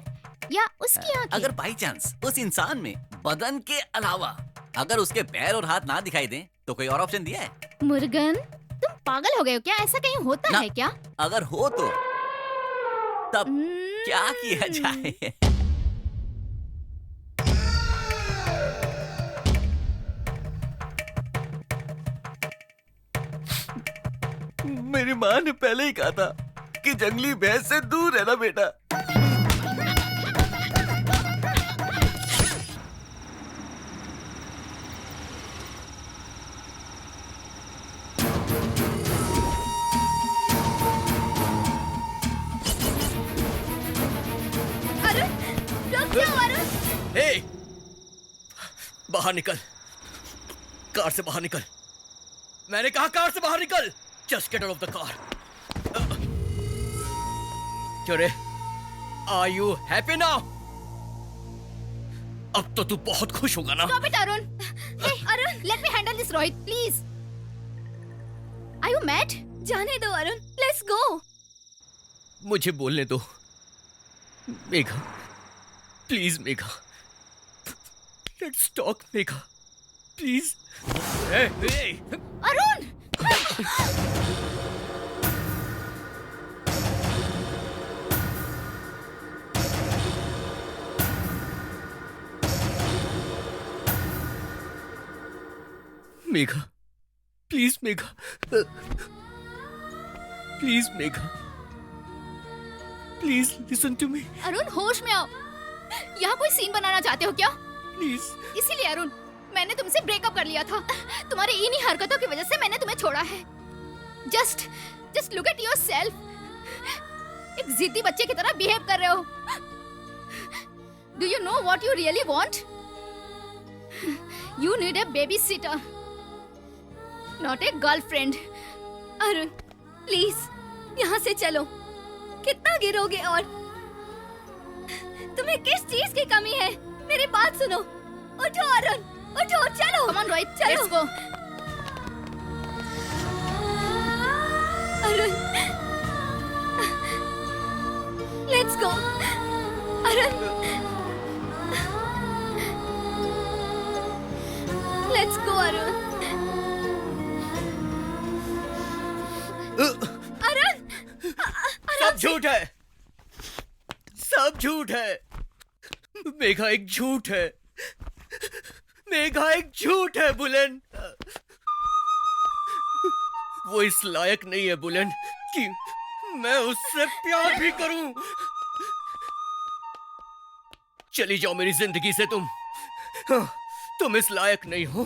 या उसकी आंखें। अगर बाई चांस उस इंसान में बदन के अलावा अगर उसके पैर और हाथ ना दिखाई दें तो कोई और ऑप्शन दिया है? मुर्गन, तुम पागल हो गए हो क्या? ऐसा कहीं होता ना। है क्या? अगर हो तो तब क्या किया जाए? मेरी माँ ने पहले ही कहा था कि जंगली भैंस से दूर रहना बेटा। हे, बाहर निकल, कार से बाहर निकल। मैंने कहा कार से बाहर निकल। Just get out of the car. क्यों रे? Are you happy now? अब तो तू बहुत खुश होगा ना? Stop it, Arun. Hey, Arun, let me handle this, Rohit, please. Are you mad? जाने दो अरुण, लेट्स गो। मुझे बोलने दो Megha, please Megha, let's talk Megha, please. Arun! Megha, please Megha, please Megha, please listen to me. Arun, होश में आओ। यहाँ कोई सीन बनाना चाहते हो क्या? प्लीज। इसीलिए अरुण, मैंने तुमसे ब्रेकअप कर लिया था। तुम्हारी इन्हीं हरकतों की वजह से मैंने तुम्हें छोड़ा है। Just look at yourself. एक जिद्दी बच्चे की तरह बिहेव कर रहे हो। Do you know what you really want? You need a baby sitter, not a girlfriend. Arun please यहाँ से चलो। कितना गिरोगे? और तुम्हें किस चीज की कमी है? मेरी बात सुनो। उठो अरुण, उठो, चलो। कम ऑन रोहित, चलो। Let's go. Arun, let's go. Arun, let's go Arun. Arun, सब झूठ है, सब झूठ है। मेघा एक झूठ है, मेघा एक झूठ है बुलेन। वो इस लायक नहीं है बुलेन कि मैं उससे प्यार भी करूं। चली जाओ मेरी जिंदगी से तुम। तुम इस लायक नहीं हो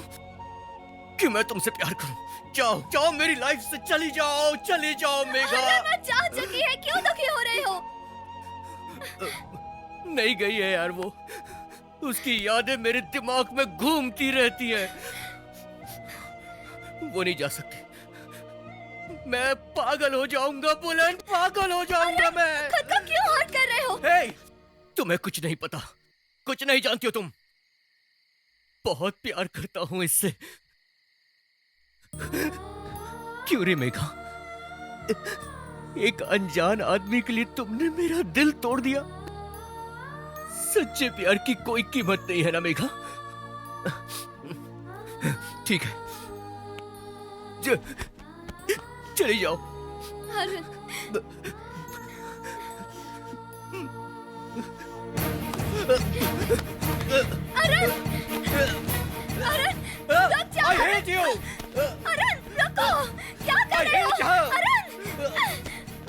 कि मैं तुमसे प्यार करूं। जाओ जाओ, मेरी लाइफ से चली जाओ, चली जाओ मेघा। अरुण, मैं जा चुकी है, क्यों दुखी हो रहे हो? नहीं गई है यार वो। उसकी यादें मेरे दिमाग में घूमती रहती हैं। वो नहीं जा सकती। मैं पागल हो जाऊंगा बुलेन, पागल हो जाऊंगा मैं। खुद को क्यों हर्ट कर रहे हो? हे, तुम्हें कुछ नहीं पता, कुछ नहीं जानती हो तुम। बहुत प्यार करता हूं इससे। क्यों रे मेघा? एक अनजान आदमी के लिए तुमने मेरा दिल तोड़ दिया। सच्चे प्यार की कोई कीमत नहीं है ना मेघा? ठीक है, चली जाओ। अरुण, अरुण, अरुण, रुक जाओ। I hate you. अरुण, रुको। क्या कर रहे हो? अरुण,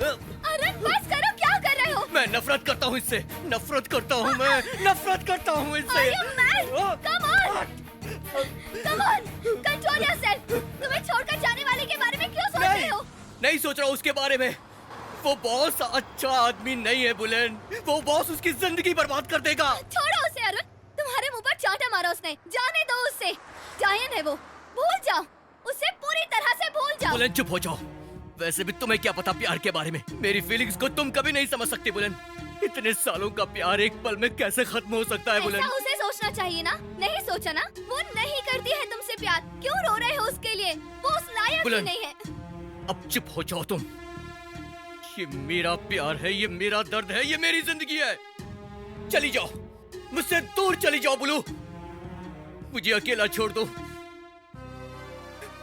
अरुण, बस करो, क्या कर रहे हो? मैं नफरत करता हूँ इससे, नफरत करता हूँ मैं, नफरत करता हूँ इससे। Are you mad? Come on, come on, control yourself. तुम्हें छोड़कर जाने वाले के बारे में क्यों सोच रहे हो? नहीं सोच रहा हूँ उसके बारे में। वो बॉस अच्छा आदमी नहीं है बुलेन। वो बॉस उसकी जिंदगी बर्बाद कर देगा। छोड़ो उसे अरुण, तुम्हारे मुंह पर चांटा मारा उसने। जाने दो उसे, जायन है वो। भूल जाओ उसे, पूरी तरह से भूल जाओ। बुलेन चुप हो जाओ। वैसे भी तुम्हें क्या पता प्यार के बारे में। मेरी फीलिंग्स को तुम कभी नहीं समझ सकती बुलेन। इतने सालों का प्यार एक पल में कैसे खत्म हो सकता है बुलेन? ऐसा उसे सोचना चाहिए ना। नहीं सोचा ना? वो नहीं करती है तुमसे प्यार, क्यों रो रहे हो उसके लिए? वो उस लायक ही बुलेन, नहीं है। अब चुप हो जाओ तुम। ये मेरा प्यार है, ये मेरा दर्द है, ये मेरी जिंदगी है। चली जाओ, मुझसे दूर चली जाओ बुलू। मुझे अकेला छोड़ दो,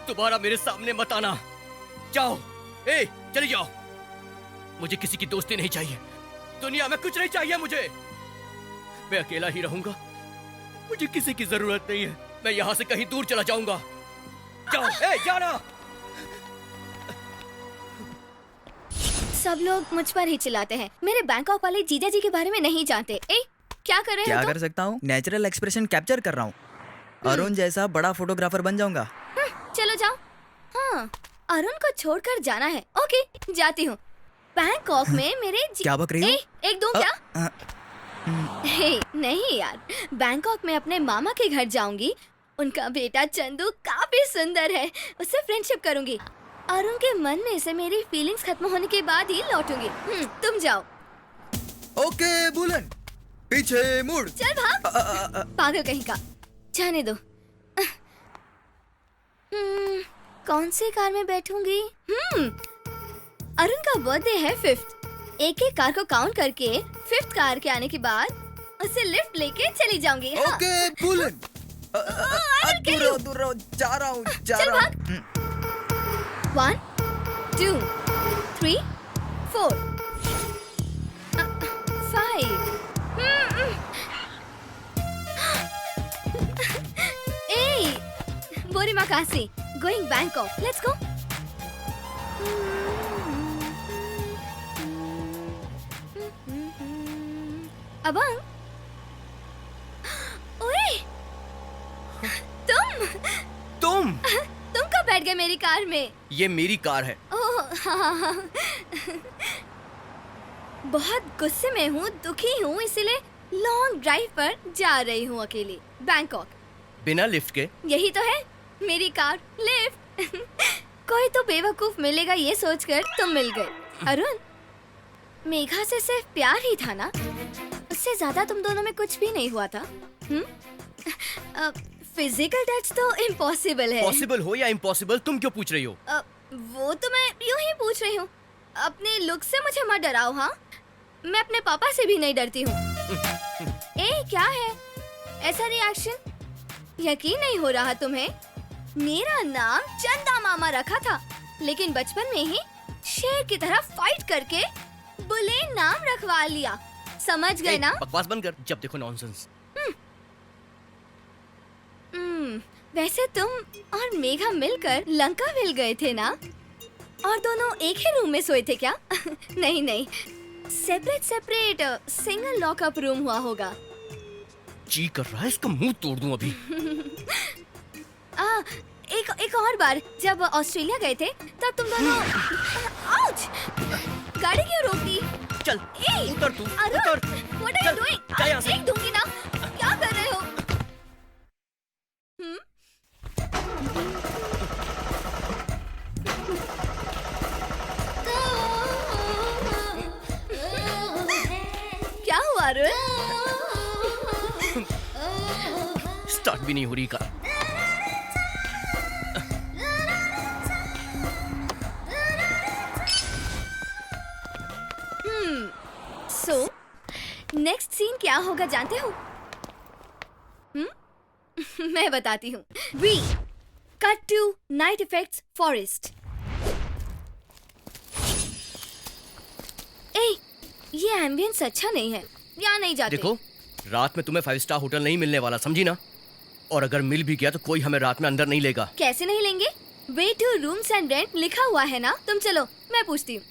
दोबारा मेरे सामने मत आना। जाओ, ए, चली जाओ। मुझे किसी की दोस्ती नहीं चाहिए, दुनिया में कुछ नहीं चाहिए मुझे। मैं अकेला ही रहूंगा, मुझे किसी की जरूरत नहीं है। मैं यहाँ से कहीं दूर चला जाऊंगा। जाओ, ए, जाना। सब लोग मुझ पर ही चिल्लाते हैं। मेरे बैंकॉक वाले जीजा जी के बारे में नहीं जानते। ए, क्या कर रहे हो? क्या तुम? कर सकता हूँ? नेचुरल एक्सप्रेशन कैप्चर कर रहा हूँ। अरुण जैसा बड़ा फोटोग्राफर बन जाऊंगा। चलो जाओ। हाँ, अरुण को छोड़कर जाना है। ओके, जाती हूँ। बैंकॉक में मेरे क्या बक रही हो? एक दूं क्या? हे, नहीं यार, बैंकॉक में अपने मामा के घर जाऊंगी। उनका बेटा चंदू काफी सुंदर है, उससे फ्रेंडशिप करूंगी और उनके मन में से मेरी फीलिंग्स खत्म होने के बाद ही लौटूंगी। तुम जाओ। ओके बुलन, पीछे मुड़। चल भाग। पागल कहीं का, जाने दो। कौन सी कार में बैठूंगी? अरुण का बर्थडे है 5th। एक एक कार को काउंट करके 5th कार के आने के बाद उसे लिफ्ट लेके चली जाऊंगी। हाँ। ओके बुलन, दूर रहो, जा रहा हूँ। 1 2 3 4 5 Hey, Terima kasih. Going Bangkok. Let's go. Abang. ओए, तुम कब बैठ गए मेरी कार में? ये मेरी कार है। ओह, हाँ। बहुत गुस्से में हूँ, दुखी हूँ, इसीलिए लॉन्ग ड्राइव पर जा रही हूँ अकेली बैंकॉक। बिना लिफ्ट के? यही तो है मेरी कार, लिफ्ट। कोई तो बेवकूफ मिलेगा ये सोचकर तुम मिल गए। अरुण, मेघा से सिर्फ प्यार ही था ना? उससे ज्यादा तुम दोनों में कुछ भी नहीं हुआ था? फिजिकल टच तो इम्पॉसिबल है। पॉसिबल हो या इम्पॉसिबल, तुम क्यों पूछ रही हो? वो तो मैं यूं ही पूछ रही हूँ। अपने लुक से मुझे मत डराओ। हाँ, मैं अपने पापा से भी नहीं डरती हूँ। ए, क्या है ऐसा रिएक्शन? यकीन नहीं हो रहा तुम्हें? मेरा नाम चंदा मामा रखा था, लेकिन बचपन में ही शेर की तरह फाइट करके बुलेन नाम रखवा लिया। समझ गए ना? बकवास बंद कर, जब देखो नॉनसेंस। वैसे तुम और मेघा मिलकर लंका मिल गए थे ना? और दोनों एक ही रूम में सोए थे क्या? नहीं, सेपरेट सिंगल लॉकअप रूम हुआ होगा। जी कर रहा है इसका मुंह तोड़ दूं अभी। एक और बार जब ऑस्ट्रेलिया गए थे तब तुम दोनों आउच! गाड़ी क्यों रोकी? चल उतर तू, उतर। What are you doing? देख दूंगी ना, क्या कर रहे हो? क्या हुआ अरुण? स्टार्ट भी नहीं हो रही कार। सो नेक्स्ट सीन क्या होगा जानते हो? मैं बताती हूँ। We cut to night effects forest. ये एम्बियंस अच्छा नहीं है, यहाँ नहीं जाते। देखो, रात में तुम्हें 5 स्टार होटल नहीं मिलने वाला, समझी ना? और अगर मिल भी गया तो कोई हमें रात में अंदर नहीं लेगा। कैसे नहीं लेंगे? वे टू रूम्स एंड रेंट लिखा हुआ है ना। तुम चलो, मैं पूछती हूँ।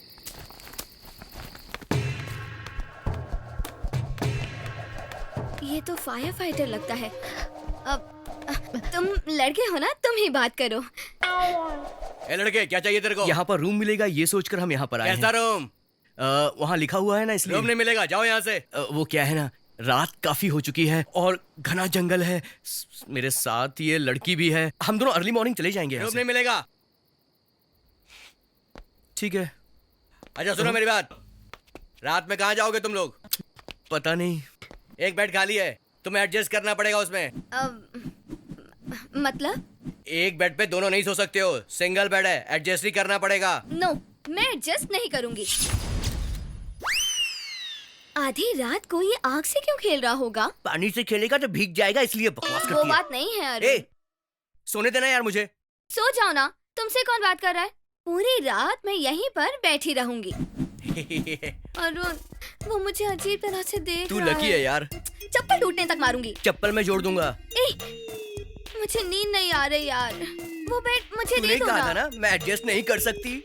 ये तो फायर फाइटर लगता है। अब तुम लड़के हो ना, तुम ही बात करो। ए लड़के, क्या चाहिए तेरे को? यहाँ पर रूम मिलेगा ये सोचकर हम यहाँ पर आए हैं। कैसा रूम? वहाँ लिखा हुआ है ना, इसलिए। रूम नहीं मिलेगा, जाओ यहाँ से। वो क्या है ना, रात काफी हो चुकी है और घना जंगल है, मेरे साथ ये लड़की भी है। हम दोनों अर्ली मॉर्निंग चले जाएंगे। रूम नहीं मिलेगा। ठीक है। अच्छा सुनो मेरी बात, रात में कहाँ जाओगे तुम लोग? पता नहीं। एक बेड खाली है, तुम्हें एडजस्ट करना पड़ेगा उसमें। मतलब? एक बेड पे दोनों नहीं सो सकते हो, सिंगल बेड है, एडजस्ट ही करना पड़ेगा। नो, मैं एडजस्ट नहीं करूंगी। आधी रात को ये आग से क्यों खेल रहा होगा? पानी से खेलेगा तो भीग जाएगा, इसलिए बकवास करती है। वो बात नहीं है अरुण। सोने देना यार मुझे। सो जाओ ना, तुमसे कौन बात कर रहा है? पूरी रात मैं यहीं पर बैठी रहूंगी। अरुण, वो मुझे अजीब तरह से देख तू रहा लकी है यार। चप्पल टूटने तक मारूंगी। चप्पल मैं जोड़ दूंगा। मुझे नींद नहीं आ रही यार, वो बेड मुझे दे दो ना। कहा था ना मैं एडजस्ट नहीं कर सकती।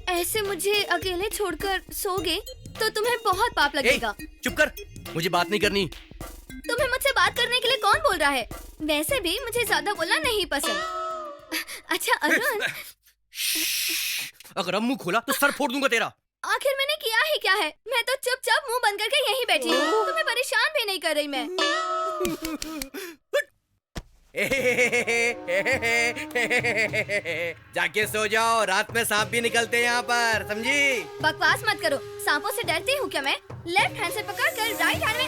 ऐसे मुझे अकेले छोड़कर सोगे तो तुम्हें बहुत पाप लगेगा। चुप कर, मुझे बात नहीं करनी। तुम्हें मुझसे बात करने के लिए कौन बोल रहा है? वैसे भी मुझे ज्यादा बोलना नहीं पसंद। अच्छा अरुण, अगर अब मुंह खोला तो सर फोड़ दूंगा तेरा। आखिर मैंने किया ही क्या है? मैं तो चुपचाप मुंह बंद करके यहीं बैठी हूँ। तुम्हें परेशान भी नहीं कर रही मैं। जाके सो जाओ, रात में सांप भी निकलते हैं यहाँ पर, समझी? बकवास मत करो, सांपों से डरती हूँ क्या मैं? लेफ्ट हैंड से पकड़ कर राइट हैंड में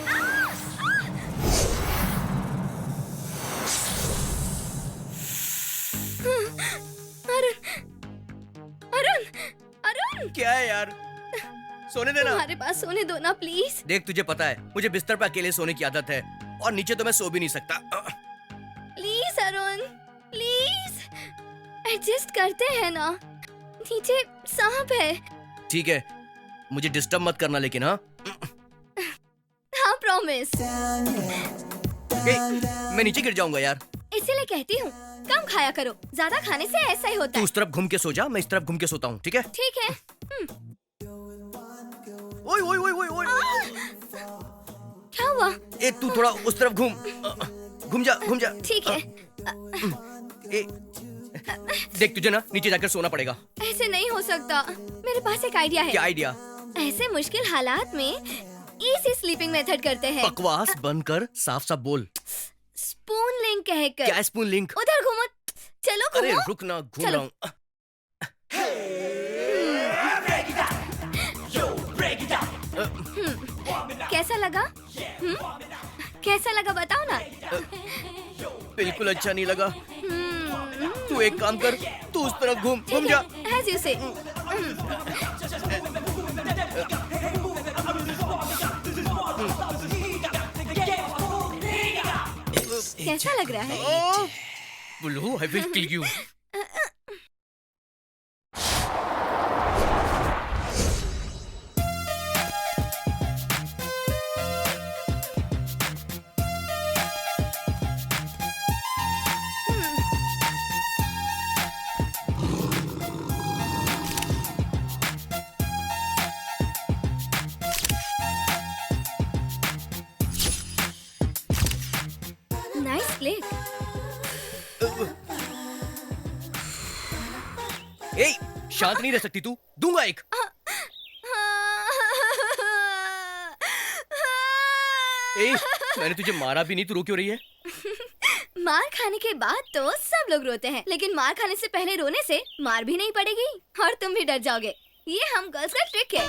अरुण, अरुण, अरुण! क्या है यार? सोने देना। तुम्हारे पास सोने दो ना प्लीज। देख, तुझे पता है मुझे बिस्तर पर अकेले सोने की आदत है, और नीचे तो मैं सो भी नहीं सकता। प्लीज अरुण, प्लीज एडजस्ट करते हैं ना। नीचे सांप है। ठीक है, मुझे डिस्टर्ब मत करना लेकिन। हाँ हाँ प्रॉमिस। मैं नीचे गिर जाऊंगा यार। इसीलिए कहती हूँ कम खाया करो, ज्यादा खाने से ऐसा ही होता तू है। उस तरफ घूम के सो जा, मैं इस तरफ घूम के सोता हूँ, ठीक है? ठीक है। ओए ओए ओए ओए ओए। क्या हुआ? तू थोड़ा उस तरफ घूम, घूम जा, घूम जा। ठीक है। देख, तुझे ना नीचे जाकर सोना पड़ेगा। ऐसे नहीं हो सकता, मेरे पास एक आइडिया है। क्या आइडिया? ऐसे मुश्किल हालात में इजी स्लीपिंग मेथड करते हैं। बकवास बंद कर, साफ साफ बोल। स्पून लिंक कहकर। क्या स्पून लिंक? उधर घूमो, चलो घूमो। अरे रुक ना, घूम रहा हूँ। कैसा लगा? कैसा लगा बताओ ना। बिल्कुल अच्छा नहीं लगा। तू एक काम कर, तू उस तरफ घूम, घूम जा। As you say. कैसा लग रहा है? Blue, I will kill you. Nice click. ए, शांत नहीं रह सकती तू? दूंगा एक। ए, मैंने तुझे मारा भी नहीं, तू रो क्यों रही है? मार खाने के बाद तो सब लोग रोते हैं, लेकिन मार खाने से पहले रोने से मार भी नहीं पड़ेगी और तुम भी डर जाओगे। ये हम गर्ल्स का ट्रिक है।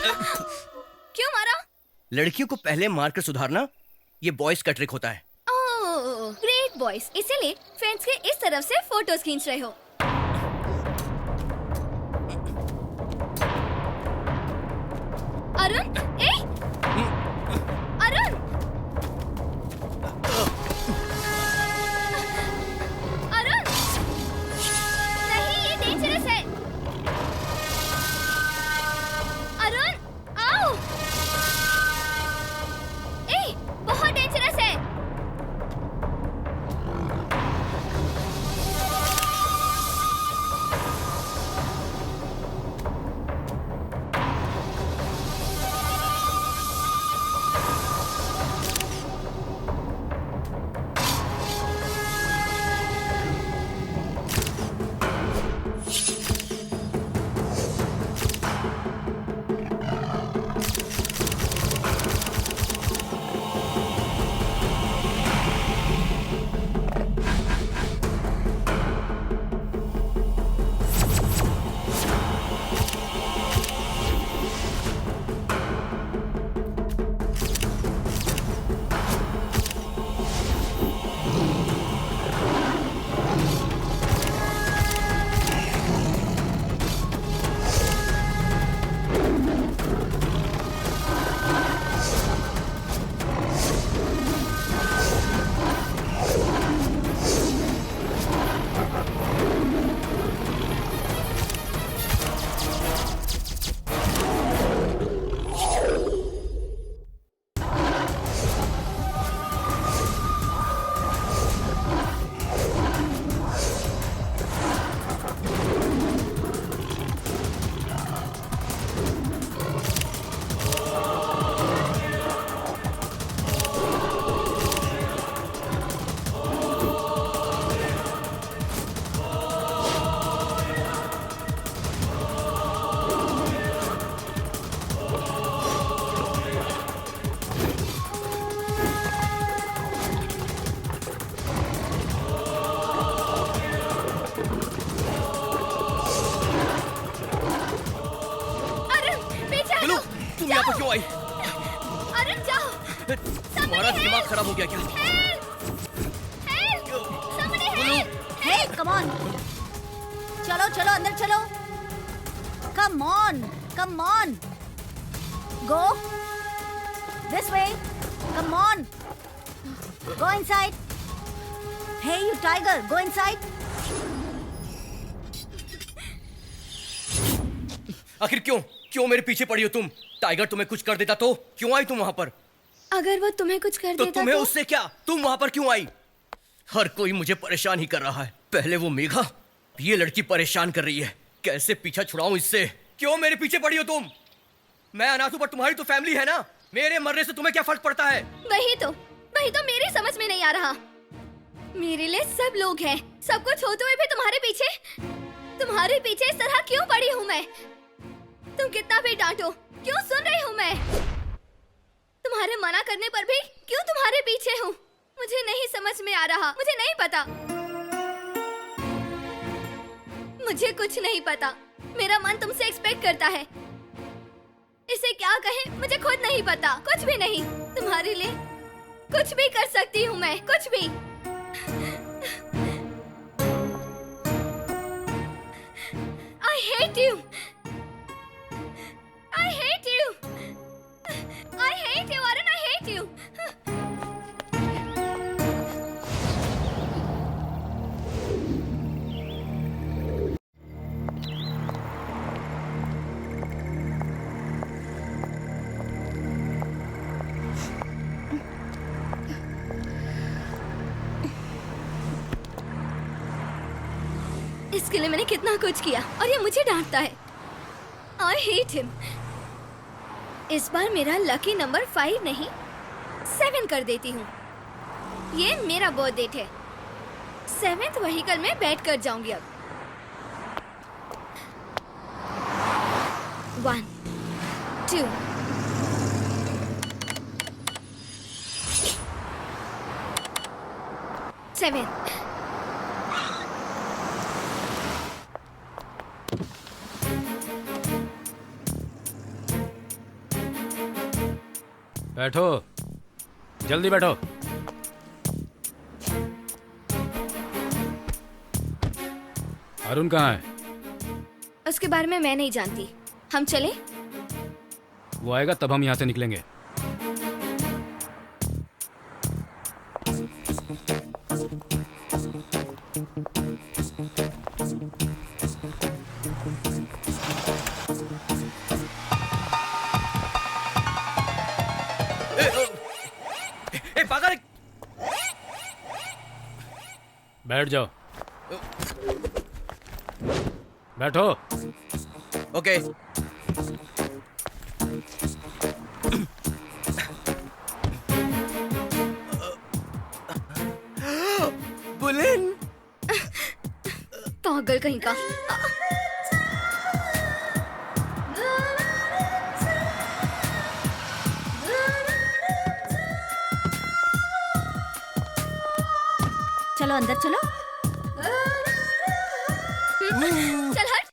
क्यों मारा? लड़कियों को पहले मारकर सुधारना, ये बॉयज का ट्रिक होता है। ओह, ग्रेट बॉयज। इसीलिए फ्रेंड्स के इस तरफ से फोटोज खींच रहे हो। अरुण, ए! अरुण! अरुण! नहीं, ये डेंजरस है। अरुण, आओ! ए, बहुत डेंजरस है। तुम यहाँ पर क्यों आई? अरुण जाओ। तुम्हारा दिमाग खराब हो गया क्या? हे कम ऑन, चलो चलो अंदर चलो, come on go this way, come on go inside, hey you tiger go inside. आखिर क्यों मेरे पीछे पड़ी हो तुम? टाइगर तुम्हें कुछ कर देता तो क्यों आई तुम वहां पर? अगर वो तुम्हें कुछ कर तो देता तुम्हें तो? उससे क्या? तुम वहां पर क्यों आई? हर कोई मुझे परेशान ही कर रहा है। पहले वो मेघा, ये लड़की परेशान कर रही है। कैसे पीछा छुड़ाऊं इससे? क्यों मेरे पीछे पड़ी हो तुम? मैं अनाथ हूं पर तुम्हारी तो फैमिली है ना। मेरे मरने से तुम्हें क्या फर्क पड़ता है? वही तो मेरी समझ में नहीं आ रहा। मेरे लिए सब लोग हैं, सब कुछ होते हुए भी तुम्हारे पीछे इस तरह क्यों पड़ी हूँ मैं? तुम कितना भी डांटो, क्यों सुन रही हूँ मैं? तुम्हारे मना करने पर भी क्यों तुम्हारे पीछे हूँ? मुझे नहीं समझ में आ रहा, मुझे नहीं पता, मुझे कुछ नहीं पता। मेरा मन तुमसे एक्सपेक्ट करता है, इसे क्या कहें मुझे खुद नहीं पता। कुछ भी नहीं, तुम्हारे लिए कुछ भी कर सकती हूँ मैं, कुछ भी। I hate you. I hate you. I hate you, Arun. I hate you. इसके लिए मैंने कितना कुछ किया और ये मुझे डांटता है। I hate him. इस बार मेरा लकी नंबर 5 नहीं 7 कर देती हूँ। ये मेरा बर्थ डेट है। 7th व्हीकल में बैठ कर जाऊंगी अब। 1 2 7। बैठो, जल्दी बैठो। अरुण कहाँ है? उसके बारे में मैं नहीं जानती। हम चले? वो आएगा तब हम यहाँ से निकलेंगे। पागल! बैठ जाओ। बैठो। ओके। बुलेन! पागल कहीं का। चलो अंदर चलो। चल हट।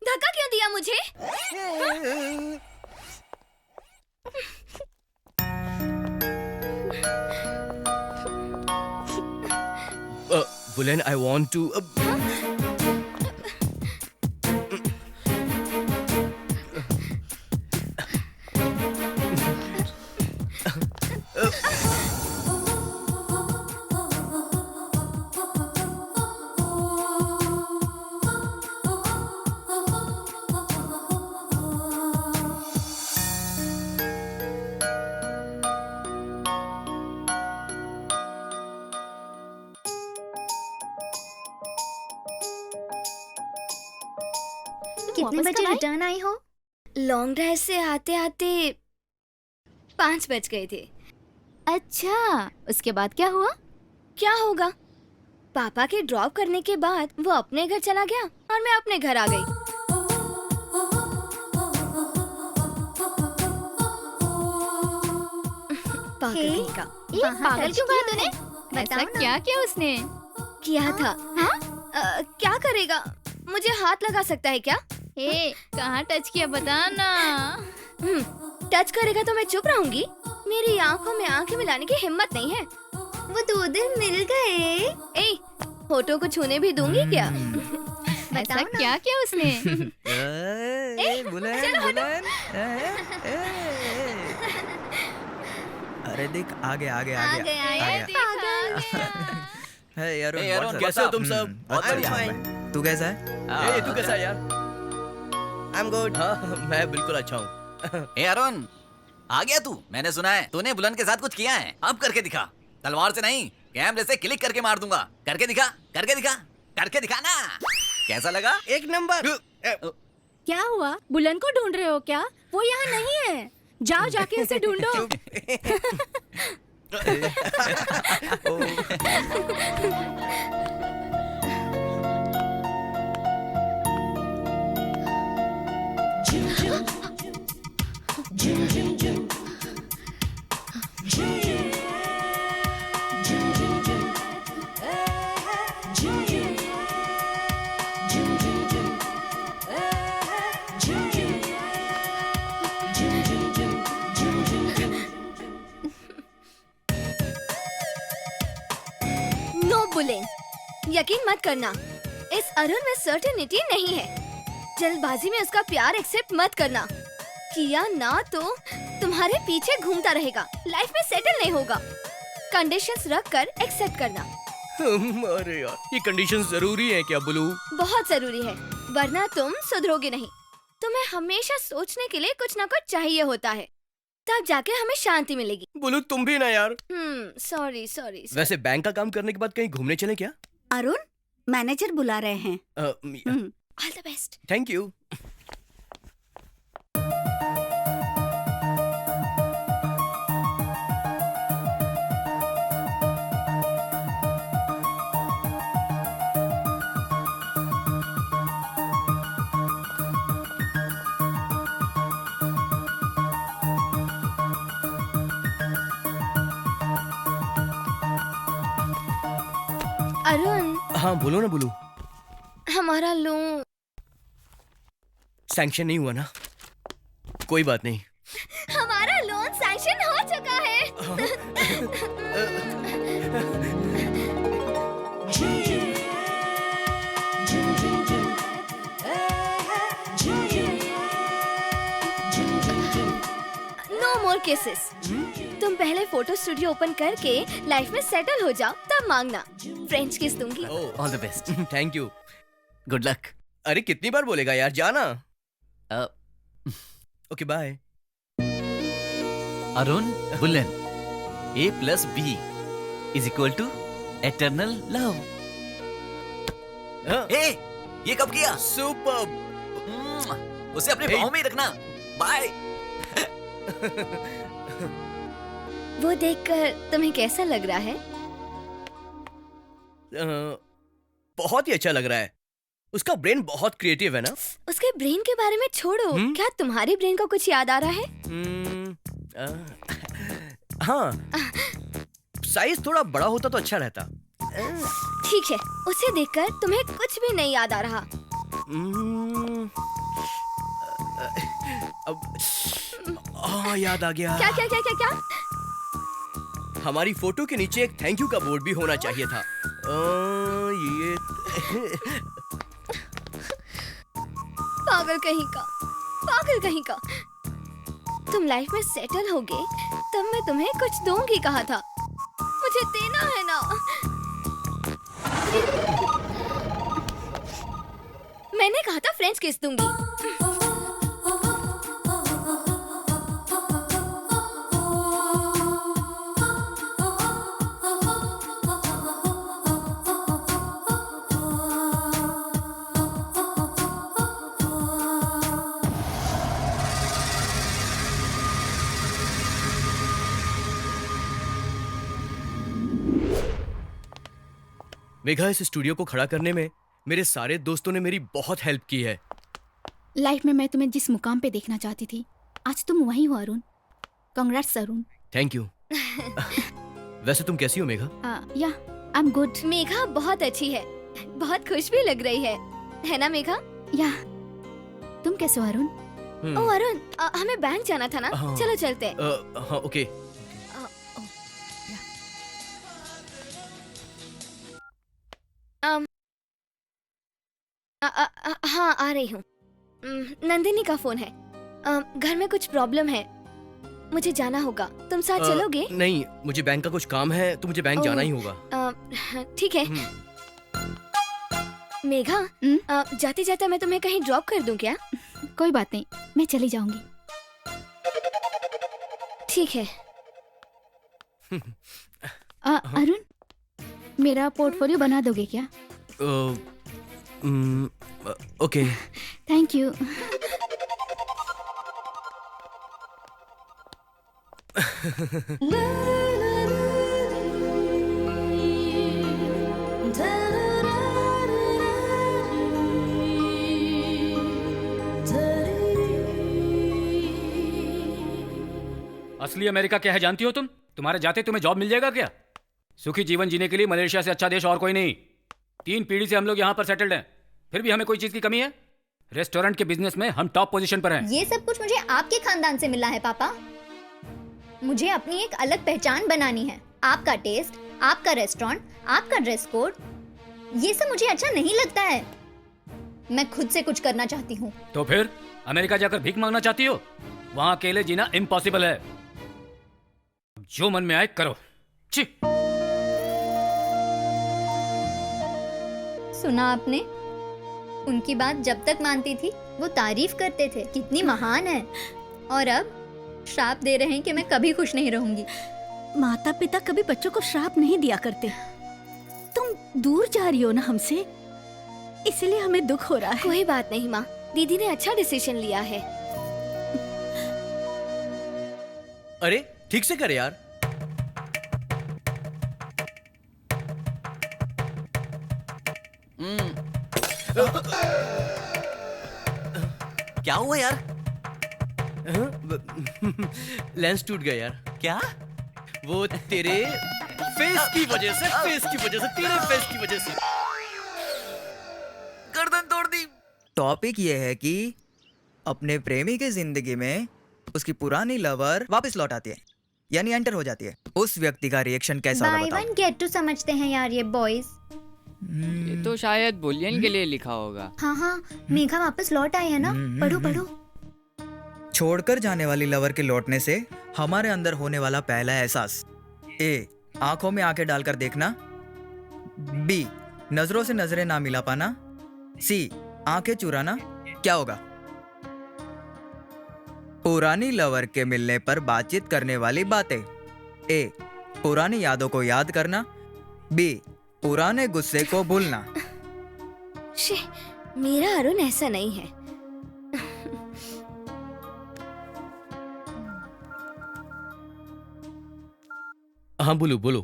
धक्का क्यों दिया मुझे? Boolean, I want to. कितने बजे रिटर्न आई हो? लॉन्ग ड्राइव से आते आते 5 बज गए थे। अच्छा, उसके बाद क्या हुआ? क्या होगा? पापा के ड्रॉप करने के बाद वो अपने घर चला गया और मैं अपने घर आ गई। पागल का। ये पागल क्यों कहा तूने? ऐसा क्या किया उसने? किया था। हाँ? क्या करेगा? मुझे हाथ लगा सकता है क्या? ए, कहाँ टच किया बता ना। टच करेगा तो मैं चुप रहूंगी? मेरी आंखों में आंखें मिलाने की हिम्मत नहीं है। वो 2 दिन मिल गए। ए, होठों को छूने भी दूंगी क्या? ऐसा क्या किया उसने? बुलेन बुलेन अरे देख आगे आगे आगे है यार। Hey, यार, कैसे हो तुम सब? बहुत अच्छा बढ़िया। तू कैसा है? ए, तू कैसा है यार? I am good. हाँ, मैं बिल्कुल अच्छा हूँ। ए अरुण, आ गया तू? मैंने सुना है तूने बुलंद के साथ कुछ किया है। अब करके दिखा। तलवार से नहीं, कैमरे से क्लिक करके मार दूंगा। करके दिखा, करके दिखा, करके दिखा ना। कैसा लगा? एक नंबर। क्या हुआ? बुलंद को ढूंढ रहे हो क्या? वो यहाँ नहीं है। जाओ जाके उसे ढूंढो। नो बुलेन, यकीन मत करना। इस अरुण में सर्टेनिटी नहीं है। जल्दबाजी में उसका प्यार एक्सेप्ट मत करना। किया ना तो तुम्हारे पीछे घूमता रहेगा, लाइफ में सेटल नहीं होगा। कंडीशंस रख कर एक्सेप्ट करना। अरे यार, ये कंडीशन जरूरी है क्या बुलू? बहुत जरूरी है, वरना तुम सुधरोगे नहीं। तुम्हें हमेशा सोचने के लिए कुछ ना कुछ चाहिए होता है, तब जाके हमें शांति मिलेगी। बुलू तुम भी ना यार। Sorry sorry. वैसे बैंक का काम करने के बाद कहीं घूमने चले क्या? अरुण, मैनेजर बुला रहे हैं। All the best. Thank you. Arun, हाँ बोलो ना बुलू। हमारा लोन सैंक्शन नहीं हुआ ना? कोई बात नहीं। हमारा लोन सैंक्शन हो चुका है। No more cases. तुम पहले फोटो स्टूडियो ओपन करके लाइफ में सेटल हो जाओ, तब मांगना। फ्रेंच किस दूंगी। All the best. Thank you. Good luck. अरे कितनी बार बोलेगा यार, जाना। Okay bye. अरुण बुलन, A+B = एटर्नल लव। ए, ये कब किया? सुपर। उसे अपने पाँव में ही रखना। बाय। वो देखकर तुम्हें कैसा लग रहा है? बहुत ही अच्छा लग रहा है। उसका ब्रेन बहुत क्रिएटिव है ना? उसके ब्रेन के बारे में छोड़ो। क्या तुम्हारे ब्रेन को कुछ याद आ रहा है? हाँ, साइज थोड़ा बड़ा होता तो अच्छा रहता। ठीक है, उसे देखकर तुम्हें कुछ भी नहीं याद आ रहा। अब याद आ गया। क्या क्या क्या क्या क्या? हमारी फोटो के नीचे एक थैंक यू का बोर्ड भी होना चाहिए था। ये पागल कहीं का, पागल कहीं का। तुम लाइफ में सेटल होगे तब मैं तुम्हें कुछ दूंगी कहा था। मुझे देना है ना। मैंने कहा था फ्रेंच किस दूंगी। मेघा, इस स्टूडियो को खड़ा करने में मेरे सारे दोस्तों ने मेरी बहुत हेल्प की है। लाइफ में मैं तुम्हें जिस मुकाम पे देखना चाहती थी, आज तुम वहीं हो Arun. Congrats Arun. Thank you. वैसे तुम कैसी हो मेघा? या आई एम गुड। मेघा बहुत अच्छी है, बहुत खुश भी लग रही है ना मेघा? या तुम कैसे हो अरुण? ओह अरुण, हमें बैंक जाना था ना, हाँ। चलो चलते हैं। हाँ ओके। हाँ आ रही हूँ। नंदिनी का फोन है। घर में कुछ प्रॉब्लम है, मुझे जाना होगा। तुम साथ चलोगे? नहीं, मुझे बैंक का कुछ काम है तो मुझे बैंक ओह। जाना ही होगा। ठीक है। मेघा, जाते जाते मैं तुम्हें कहीं ड्रॉप कर दूं क्या? कोई बात नहीं, मैं चली जाऊंगी। ठीक है। अरुण, मेरा पोर्टफोलियो बना दोगे क्या? ओके। Thank you. असली अमेरिका क्या है जानती हो तुम? तुम्हारे जाते तुम्हें जॉब मिल जाएगा क्या? सुखी जीवन जीने के लिए मलेशिया से अच्छा देश और कोई नहीं। 3 पीढ़ी से हम लोग यहाँ पर सेटल्ड हैं, फिर भी हमें कोई चीज की कमी है? रेस्टोरेंट के बिजनेस में हम टॉप पोजीशन पर हैं। ये सब कुछ मुझे आपके खानदान से मिला है पापा। मुझे अपनी एक अलग पहचान बनानी है। आपका टेस्ट, आपका रेस्टोरेंट, आपका ड्रेस कोड, ये सब मुझे अच्छा नहीं लगता है। मैं खुद से कुछ करना चाहती हूँ। तो फिर अमेरिका जाकर भीख मांगना चाहती हो? वहाँ अकेले जीना इम्पॉसिबल है। जो मन में आए करो। छी। सुना आपने? उनकी बात जब तक मानती थी वो तारीफ करते थे, कितनी महान है, और अब श्राप दे रहे हैं कि मैं कभी खुश नहीं रहूंगी। माता पिता कभी बच्चों को श्राप नहीं दिया करते। तुम दूर जा रही हो ना हमसे, इसलिए हमें दुख हो रहा है। कोई बात नहीं माँ, दीदी ने अच्छा डिसीजन लिया है। अरे ठीक से कर यार। क्या हुआ यार? लेंस टूट गया यार। क्या? वो तेरे फेस की वजह से, तेरे फेस की वजह से। गर्दन तोड़ दी। टॉपिक ये है कि अपने प्रेमी की जिंदगी में उसकी पुरानी लवर वापस लौट आती है, यानी एंटर हो जाती है। उस व्यक्ति का रिएक्शन कैसा होगा बाय बताओ? वन गेट टू समझते हैं यार ये बॉयज। ये तो शायद बुलियन के लिए लिखा होगा। हाँ, मेघा वापस लौट आई है ना। पढ़ो पढ़ो। छोड़कर जाने वाली लवर के लौटने से हमारे अंदर होने वाला पहला एहसास। ए, आंखों में आंखें डालकर देखना। बी, नजरों से नजरें ना मिला पाना। सी, आंखें चुराना। क्या होगा? पुरानी लवर के मिलने पर बातचीत करने वाली बातें। ए, पुरानी यादों को याद करना। बी, पुराने गुस्से को भूलना। शी, मेरा अरुण ऐसा नहीं है। हाँ बोलो बोलो।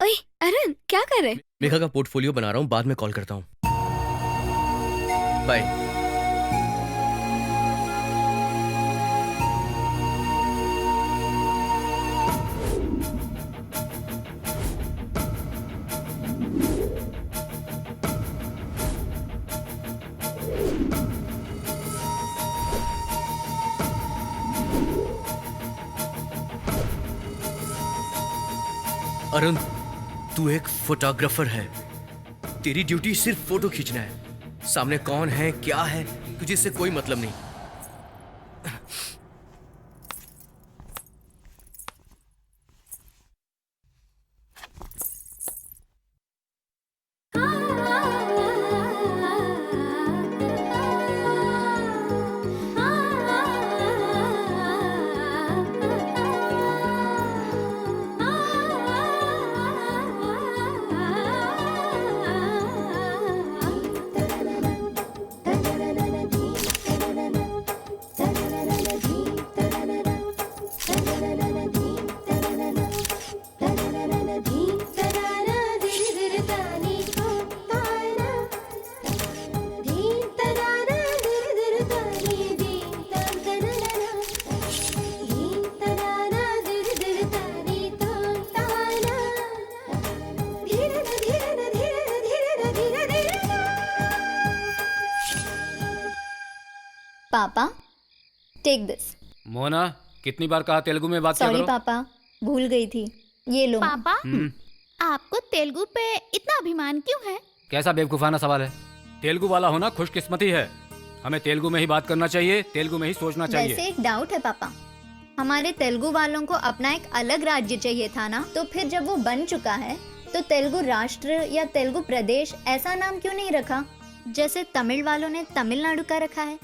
ओए अरुण, क्या कर रहे? मेघा का पोर्टफोलियो बना रहा हूँ, बाद में कॉल करता हूँ। बाय। अरुण, तू एक फोटोग्राफर है। तेरी ड्यूटी सिर्फ फोटो खींचना है। सामने कौन है, क्या है, तुझे इससे कोई मतलब नहीं। पापा, टेक दिस। मोना, कितनी बार कहा तेलुगु में बात किया सॉरी करो? पापा, भूल गई थी। ये लो। पापा आपको तेलुगु पे इतना अभिमान क्यों है? कैसा बेवकूफाना सवाल है। तेलुगु वाला होना खुशकिस्मती है। हमें तेलुगु में ही बात करना चाहिए, तेलुगु में ही सोचना वैसे चाहिए। एक डाउट है पापा, हमारे तेलुगु वालों को अपना एक अलग राज्य चाहिए था ना, तो फिर जब वो बन चुका है तो तेलुगु राष्ट्र या तेलुगु प्रदेश ऐसा नाम क्यों नहीं रखा, जैसे तमिल वालों ने तमिलनाडु का रखा है?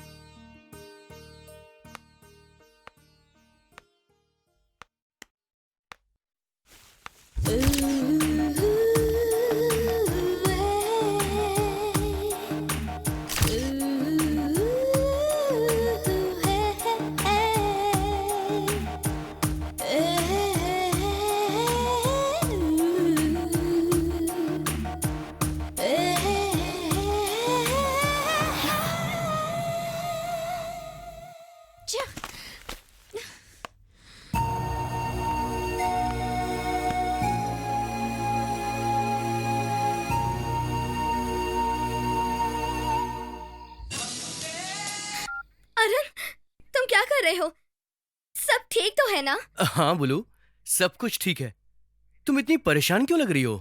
अरुण, तुम क्या कर रहे हो? सब ठीक तो है ना? हाँ बुलू, सब कुछ ठीक है। तुम इतनी परेशान क्यों लग रही हो?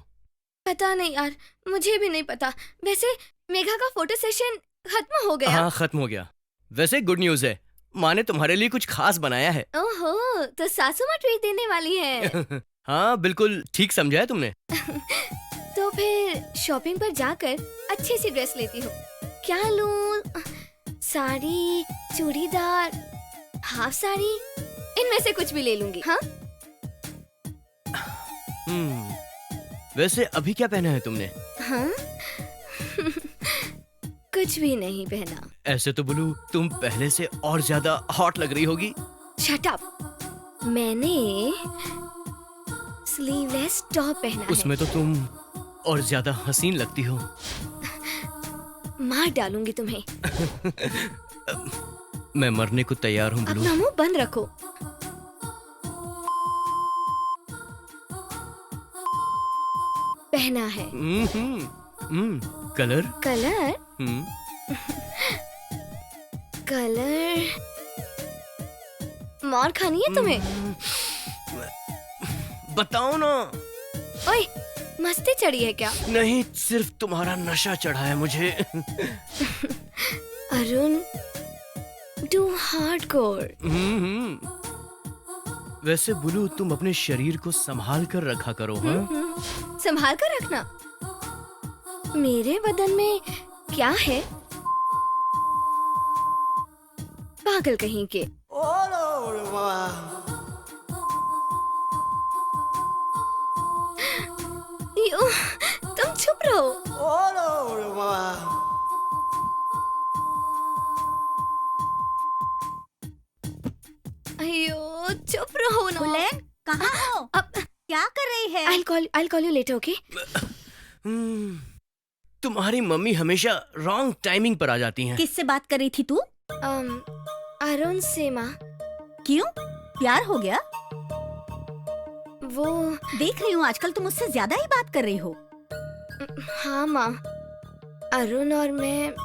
पता नहीं यार, मुझे भी नहीं पता। वैसे मेघा का फोटो सेशन खत्म हो गया। हाँ, खत्म हो गया। वैसे गुड न्यूज है, माँ ने तुम्हारे लिए कुछ खास बनाया है। ओहो, तो सासू माँ ट्रीट देने वाली है। हाँ बिल्कुल ठीक समझा है तुमने। तो फिर शॉपिंग पर जाकर अच्छी सी ड्रेस लेती हो। क्या लूं? साड़ी, चूड़ीदार, हाफ साड़ी, इनमें से कुछ भी ले लूंगी। हाँ? वैसे अभी क्या पहना है तुमने? हाँ? कुछ भी नहीं पहना। ऐसे तो बुलू तुम पहले से और ज्यादा हॉट लग रही होगी। Shut up. मैंने स्लीवलेस टॉप पहना है। उसमें तो तुम और ज्यादा हसीन लगती हो। मार डालूंगी तुम्हें। मैं मरने को तैयार हूँ बुलू। अपना मुंह बंद रखो। पहना है। कलर? कलर? कलर मार खानी है तुम्हें? बताओ ना। ओए, मस्ती चढ़ी है क्या? नहीं, सिर्फ तुम्हारा नशा चढ़ा है मुझे। Arun, do hardcore. वैसे बुलू तुम अपने शरीर को संभाल कर रखा करो। हाँ? संभाल कर रखना? मेरे बदन में क्या है? पागल कहीं के। यो, तुम चुप रहो। अयो, चुप रहो ना। बुलेन, कहाँ हो? अब क्या कर रही है? I'll call you later, okay? तुम्हारी मम्मी हमेशा रॉन्ग टाइमिंग पर आ जाती हैं। किससे बात कर रही थी तू? अरुण से माँ। क्यों? प्यार हो गया? वो देख रही हूँ आजकल तुम मुझसे ज्यादा ही बात कर रही हो। हाँ माँ, अरुण और मैं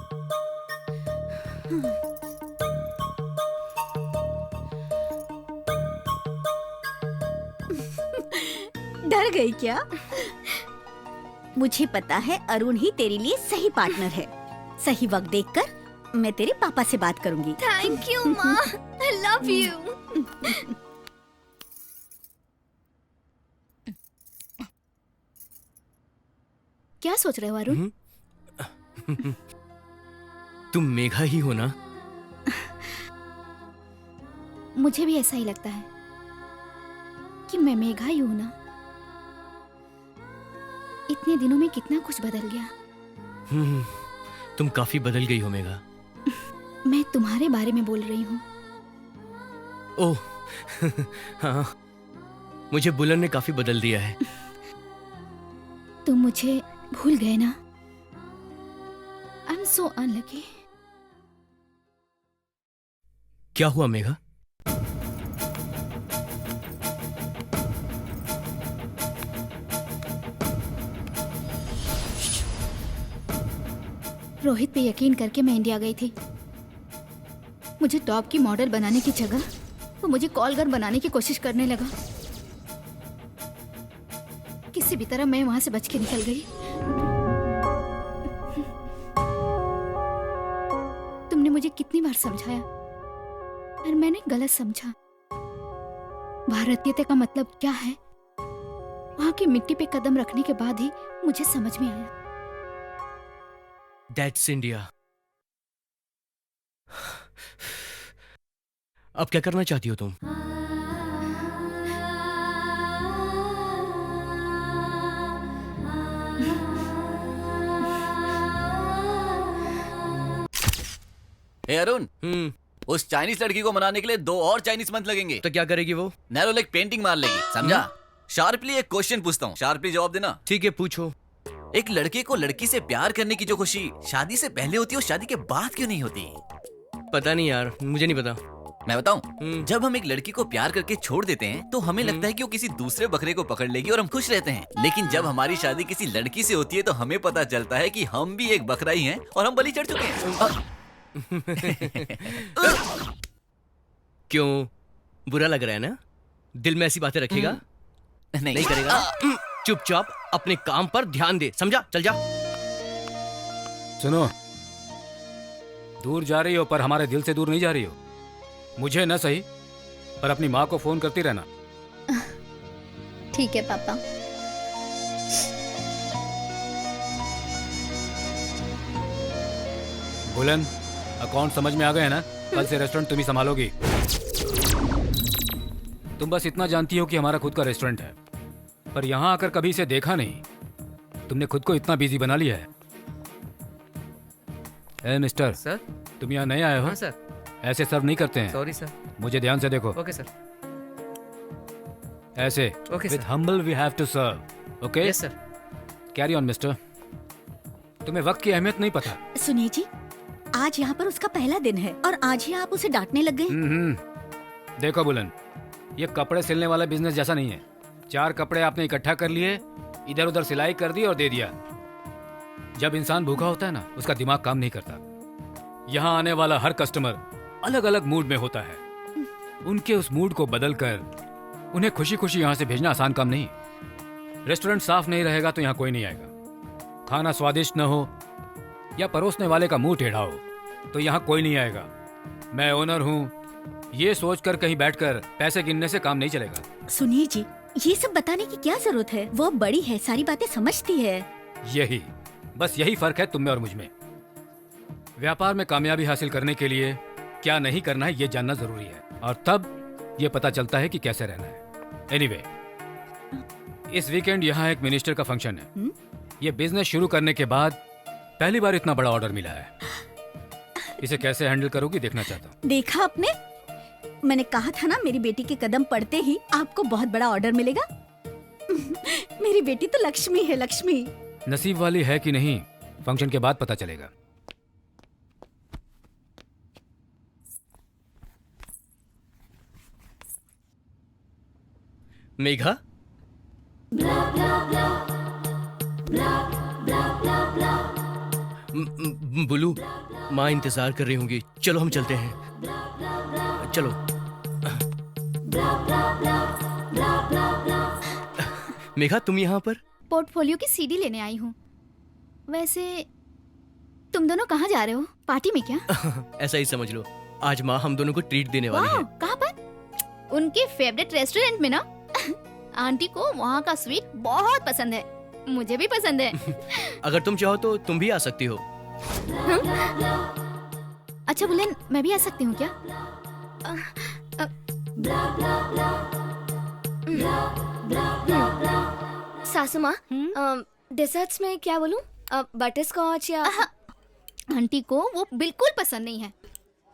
डर गई क्या? मुझे पता है अरुण ही तेरे लिए सही पार्टनर है। सही वक्त देखकर मैं तेरे पापा से बात करूंगी। थैंक यू माँ, आई लव यू। क्या सोच रहे हो अरुण? तुम मेघा ही हो ना? मुझे भी ऐसा ही लगता है कि मैं मेघा ही हूँ ना। इतने दिनों में कितना कुछ बदल गया। तुम काफी बदल गई हो मेघा। मैं तुम्हारे बारे में बोल रही हूँ। ओह हाँ, मुझे बुलन ने काफी बदल दिया है। तुम मुझे भूल गए ना? आई एम सो अनलकी। क्या हुआ मेघा? रोहित पे यकीन करके मैं इंडिया गई थी। मुझे टॉप की मॉडल बनाने की जगह वो मुझे कॉल गर्ल बनाने की कोशिश करने लगा। किसी भी तरह मैं वहां से बच के निकल गई। तुमने मुझे कितनी बार समझाया पर मैंने गलत समझा। भारतीयता का मतलब क्या है वहां की मिट्टी पे कदम रखने के बाद ही मुझे समझ में आया। That's India. अब क्या करना चाहती हो तुम? ए अरुण, उस चाइनीज लड़की को मनाने के लिए 2 और चाइनीज मंथ लगेंगे। तो क्या करेगी वो? नैरो लेग पेंटिंग मार लेगी, समझा? शार्पली एक क्वेश्चन पूछता हूँ, शार्पली जवाब देना। ठीक है, पूछो। एक लड़के को लड़की से प्यार करने की जो खुशी शादी से पहले होती है वो शादी के बाद क्यों नहीं होती? पता नहीं यार, मुझे नहीं पता। मैं बताऊं, जब हम एक लड़की को प्यार करके छोड़ देते हैं तो हमें लगता है कि वो किसी दूसरे बकरे को पकड़ लेगी और हम खुश रहते हैं। लेकिन जब हमारी शादी किसी लड़की से होती है तो हमें पता चलता है कि हम भी एक बकरा ही हैं और हम बलि चढ़ चुके हैं। क्यों, बुरा लग रहा है ना? दिल में ऐसी बातें रखेगा? नहीं करेगा। चुपचाप अपने काम पर ध्यान दे, समझा? चल जा। सुनो, दूर जा रही हो पर हमारे दिल से दूर नहीं जा रही हो। मुझे न सही पर अपनी माँ को फोन करती रहना। ठीक है पापा। बुलन, अकाउंट समझ में आ गए ना? कल से रेस्टोरेंट तुम ही संभालोगी। तुम बस इतना जानती हो कि हमारा खुद का रेस्टोरेंट है, पर यहाँ आकर कभी इसे देखा नहीं। तुमने खुद को इतना बिजी बना लिया है। ए मिस्टर सर, तुम यहाँ नए आए हो? हाँ सर। ऐसे सर्व नहीं करते हैं। Sorry sir. मुझे ध्यान से देखो। Okay sir. ऐसे okay with sir. Humble we have to serve. Okay yes sir. Carry on mister. तुम्हें वक्त की अहमियत नहीं पता। सुनिए जी, आज यहाँ पर उसका पहला दिन है और आज ही आप उसे डांटने लग गए। देखो बुलन, ये कपड़े सिलने वाला बिजनेस जैसा नहीं है। 4 कपड़े आपने इकट्ठा कर लिए, इधर उधर सिलाई कर दी और दे दिया। जब इंसान भूखा होता है ना, उसका दिमाग काम नहीं करता। यहाँ आने वाला हर कस्टमर अलग अलग मूड में होता है। उनके उस मूड को बदल कर उन्हें खुशी खुशी यहाँ से भेजना आसान काम नहीं। रेस्टोरेंट साफ नहीं रहेगा तो यहाँ कोई नहीं आएगा। खाना स्वादिष्ट न हो या परोसने वाले का मुंह टेढ़ा हो तो यहाँ कोई नहीं आएगा। मैं ओनर हूँ, ये सोचकर कहीं बैठकर पैसे गिनने से काम नहीं चलेगा। सुनिए जी, ये सब बताने की क्या जरूरत है? वो बड़ी है, सारी बातें समझती है। बस यही फर्क है तुम में और मुझ में। व्यापार में कामयाबी हासिल करने के लिए क्या नहीं करना है ये जानना जरूरी है, और तब ये पता चलता है कि कैसे रहना है। एनीवे, इस वीकेंड यहाँ एक मिनिस्टर का फंक्शन है। ये बिजनेस शुरू करने के बाद पहली बार इतना बड़ा ऑर्डर मिला है। इसे कैसे हैंडल करोगी देखना चाहता हूँ। देखा आपने, मैंने कहा था ना, मेरी बेटी के कदम पड़ते ही आपको बहुत बड़ा ऑर्डर मिलेगा। मेरी बेटी तो लक्ष्मी है, लक्ष्मी। नसीब वाली है कि नहीं, फंक्शन के बाद पता चलेगा। मेघा, बुलू, माँ इंतजार कर रही होंगी। चलो हम चलते हैं। चलो। मेघा, तुम यहाँ पर? पोर्टफोलियो की सीडी लेने आई हूँ। वैसे तुम दोनों कहाँ जा रहे हो? पार्टी में क्या? ऐसा ही समझ लो, आज माँ हम दोनों को ट्रीट देने वाली है। कहाँ पर? उनके फेवरेट रेस्टोरेंट में ना। आंटी को वहाँ का स्वीट बहुत पसंद है, मुझे भी पसंद है। अगर तुम चाहो तो तुम भी आ सकती हो। अच्छा बुलेन, मैं भी आ सकती हूँ क्या? सासू माँ, डेजर्ट्स में क्या बोलूं? बटर स्कॉच या? आंटी को वो बिल्कुल पसंद नहीं है।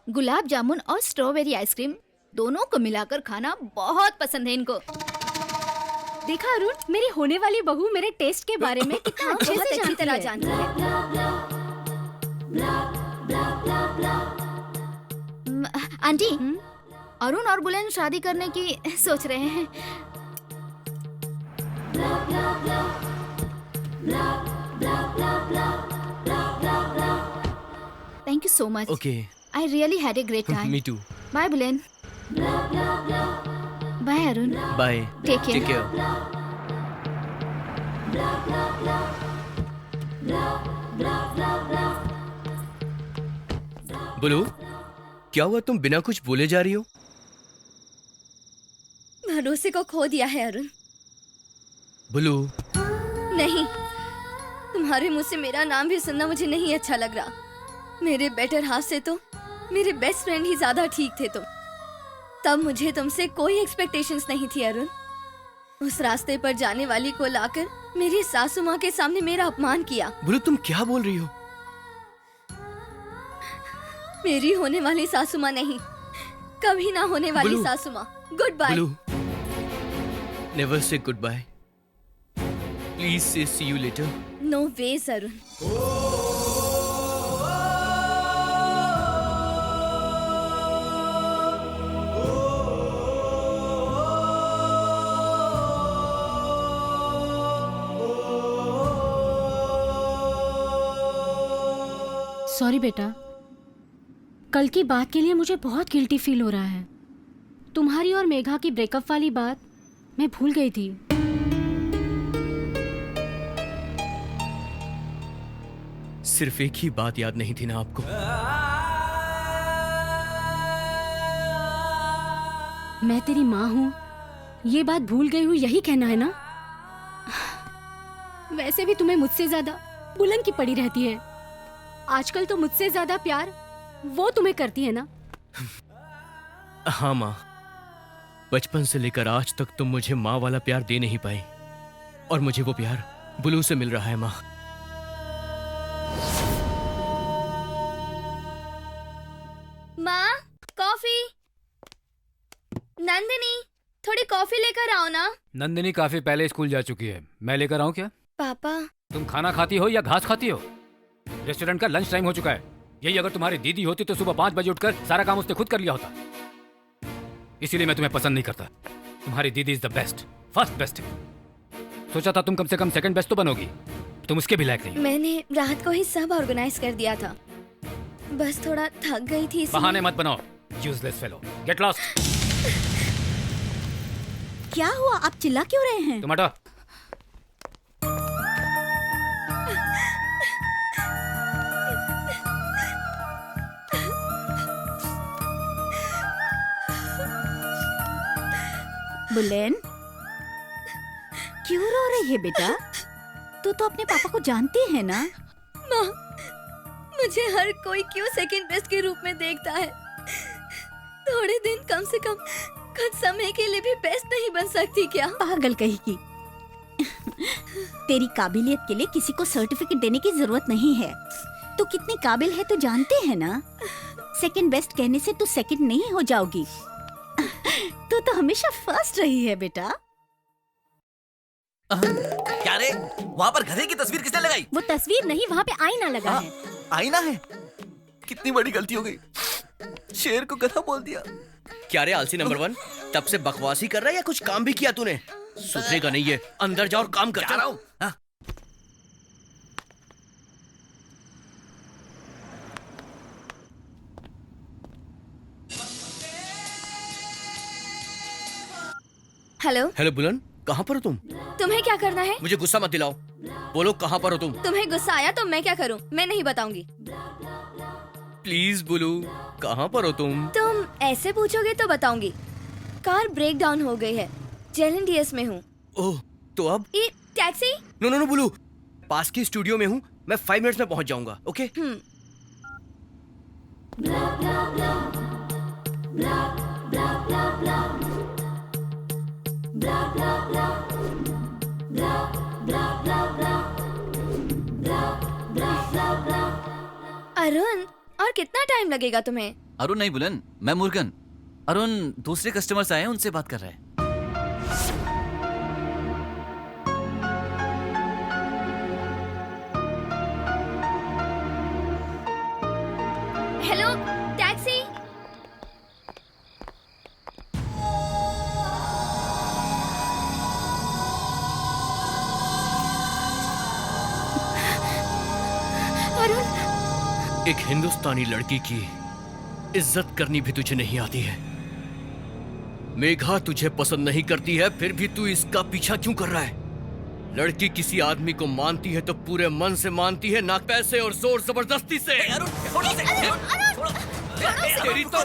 गुलाब जामुन और स्ट्रॉबेरी आइसक्रीम दोनों को मिलाकर खाना बहुत पसंद है इनको। देखा अरुण, मेरी होने वाली बहू मेरे टेस्ट के बारे में कितना अच्छे से जानती है। आंटी, अरुण और बुलेन शादी करने की सोच रहे हैं। Thank you so much. Okay, I really had a great time. Me too. Bye बुलेन। Bye Arun. Bye, take take care. Care. बुलू, क्या हुआ? तुम बिना कुछ बोले जा रही हो? भरोसे को खो दिया है अरुण। बुलू, नहीं, तुम्हारे मुंह से मेरा नाम भी सुनना मुझे नहीं अच्छा लग रहा। मेरे बेटर हाफ से तो मेरे बेस्ट फ्रेंड ही ज्यादा ठीक थे तुम। तब मुझे तुमसे कोई एक्सपेक्टेशंस नहीं थी अरुण। उस रास्ते पर जाने वाली को लाकर मेरी सासू माँ के सामने मेरा अपमान किया। बुलू तुम क्या बोल रही हो? मेरी होने वाली सासू माँ नहीं, कभी ना होने वाली बुलू। सासू माँ। Goodbye. Bulu, never say goodbye. Please say see you later. No ways Arun. Sorry बेटा, कल की बात के लिए मुझे बहुत गिल्टी फील हो रहा है। तुम्हारी और मेघा की ब्रेकअप वाली बात मैं भूल गई थी। सिर्फ एक ही बात याद नहीं थी ना आपको? मैं तेरी माँ हूँ, ये बात भूल गई हूँ, यही कहना है ना? वैसे भी तुम्हें मुझसे ज्यादा बुलंद की पड़ी रहती है। आजकल तो मुझसे ज्यादा प्यार वो तुम्हें करती है ना? हाँ माँ, बचपन से लेकर आज तक तुम मुझे माँ वाला प्यार दे नहीं पाई, और मुझे वो प्यार बुलू से मिल रहा है माँ। माँ, कॉफी। नंदिनी, थोड़ी कॉफी लेकर आओ ना। नंदिनी काफी पहले स्कूल जा चुकी है, मैं लेकर आऊं क्या? पापा, तुम खाना खाती हो या घास खाती हो? रेस्टोरेंट का लंच टाइम हो चुका है। यही अगर तुम्हारी दीदी होती तो सुबह 5 बजे उठकर सारा काम उसने खुद कर लिया होता। इसीलिए मैं तुम्हें पसंद नहीं करता। तुम्हारी दीदी is the best, first best. सोचा था तुम कम से कम सेकंड बेस्ट तो बनोगी, तुम उसके भी लायक नहीं। मैंने रात को ही सब ऑर्गेनाइज कर दिया था, बस थोड़ा थक गई थी इसलिए। बहाने मत बनाओ, यूजलेस फेलो, गेट लॉस्ट। क्या हुआ, आप चिल्ला क्यों रहे हैं? तुम हटो। बुलेन, क्यों रो रही है बेटा? तू तो अपने पापा को जानती है ना? माँ, मुझे हर कोई क्यों सेकंड बेस्ट के रूप में देखता है? थोड़े दिन कम से कम कुछ समय के लिए भी बेस्ट नहीं बन सकती क्या? पागल कहेगी। तेरी काबिलियत के लिए किसी को सर्टिफिकेट देने की जरूरत नहीं है। तू कितनी काबिल है तो जानते हैं ना? सेकंड बेस्ट कहने से तू सेकंड नहीं हो जाओगी। तू तो हमेशा फर्स्ट रही है बेटा। क्या रे, वहाँ पर गधे की तस्वीर किसने लगाई? वो तस्वीर नहीं, वहाँ पे आईना लगा है। आईना है? कितनी बड़ी गलती हो गई, शेर को गधा बोल दिया। क्या रे आलसी नंबर 1, तब से बकवासी कर रहा है या कुछ काम भी किया तूने? सुधरेगा नहीं ये, अंदर जा और काम कर। जा रहा हूँ। हाँ। हेलो। हेलो बुलन, कहाँ पर हो तुम? तुम्हें क्या करना है? मुझे गुस्सा मत दिलाओ, बोलो कहाँ पर हो तुम? तुम्हें गुस्सा आया तो मैं क्या करूं? मैं नहीं बताऊंगी। प्लीज बुलू, कहाँ पर हो तुम? तुम ऐसे पूछोगे तो बताऊंगी। कार ब्रेक डाउन हो गई है, JLNDS में हूँ। ओह, तो अब? Taxi? No no no Bulu, पास की स्टूडियो में हूँ, मैं 5 मिनट्स में पहुँच जाऊंगा। ओके? अरुण, और कितना टाइम लगेगा तुम्हें? अरुण नहीं बुलन, मैं मुर्गन। अरुण दूसरे कस्टमर्स आए हैं, उनसे बात कर रहे हैं। Hello, taxi? एक हिंदुस्तानी लड़की की इज्जत करनी भी तुझे नहीं आती है। मेघा तुझे पसंद नहीं करती है, फिर भी तू इसका पीछा क्यों कर रहा है? लड़की किसी आदमी को मानती है तो पूरे मन से मानती है, ना पैसे और जोर जबरदस्ती से। तेरी तो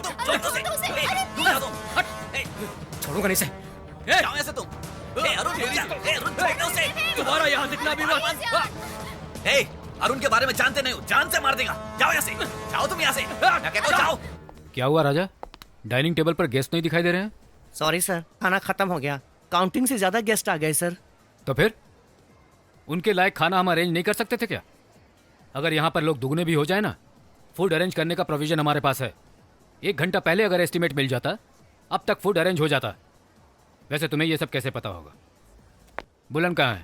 छोड़ूंगा नहीं से। जाओ ऐसे तुम। तुम्हारा यहाँ दिखना भी मत। अरुण के बारे में जानते नहीं हो, जान से मार देगा। जाओ यहाँ से, जाओ तुम यहाँ से। मैं कहता हूँ जाओ। क्या हुआ राजा? डाइनिंग टेबल पर गेस्ट नहीं दिखाई दे रहे हैं? सॉरी सर, खाना खत्म हो गया। काउंटिंग से ज्यादा गेस्ट आ गए सर। तो फिर उनके लायक खाना हम अरेंज नहीं कर सकते थे क्या? अगर यहाँ पर लोग दुगने भी हो जाए ना, फूड अरेंज करने का प्रोविजन हमारे पास है। 1 घंटा पहले अगर एस्टिमेट मिल जाता, अब तक फूड अरेंज हो जाता। वैसे तुम्हें ये सब कैसे पता होगा? बुलन कहाँ है?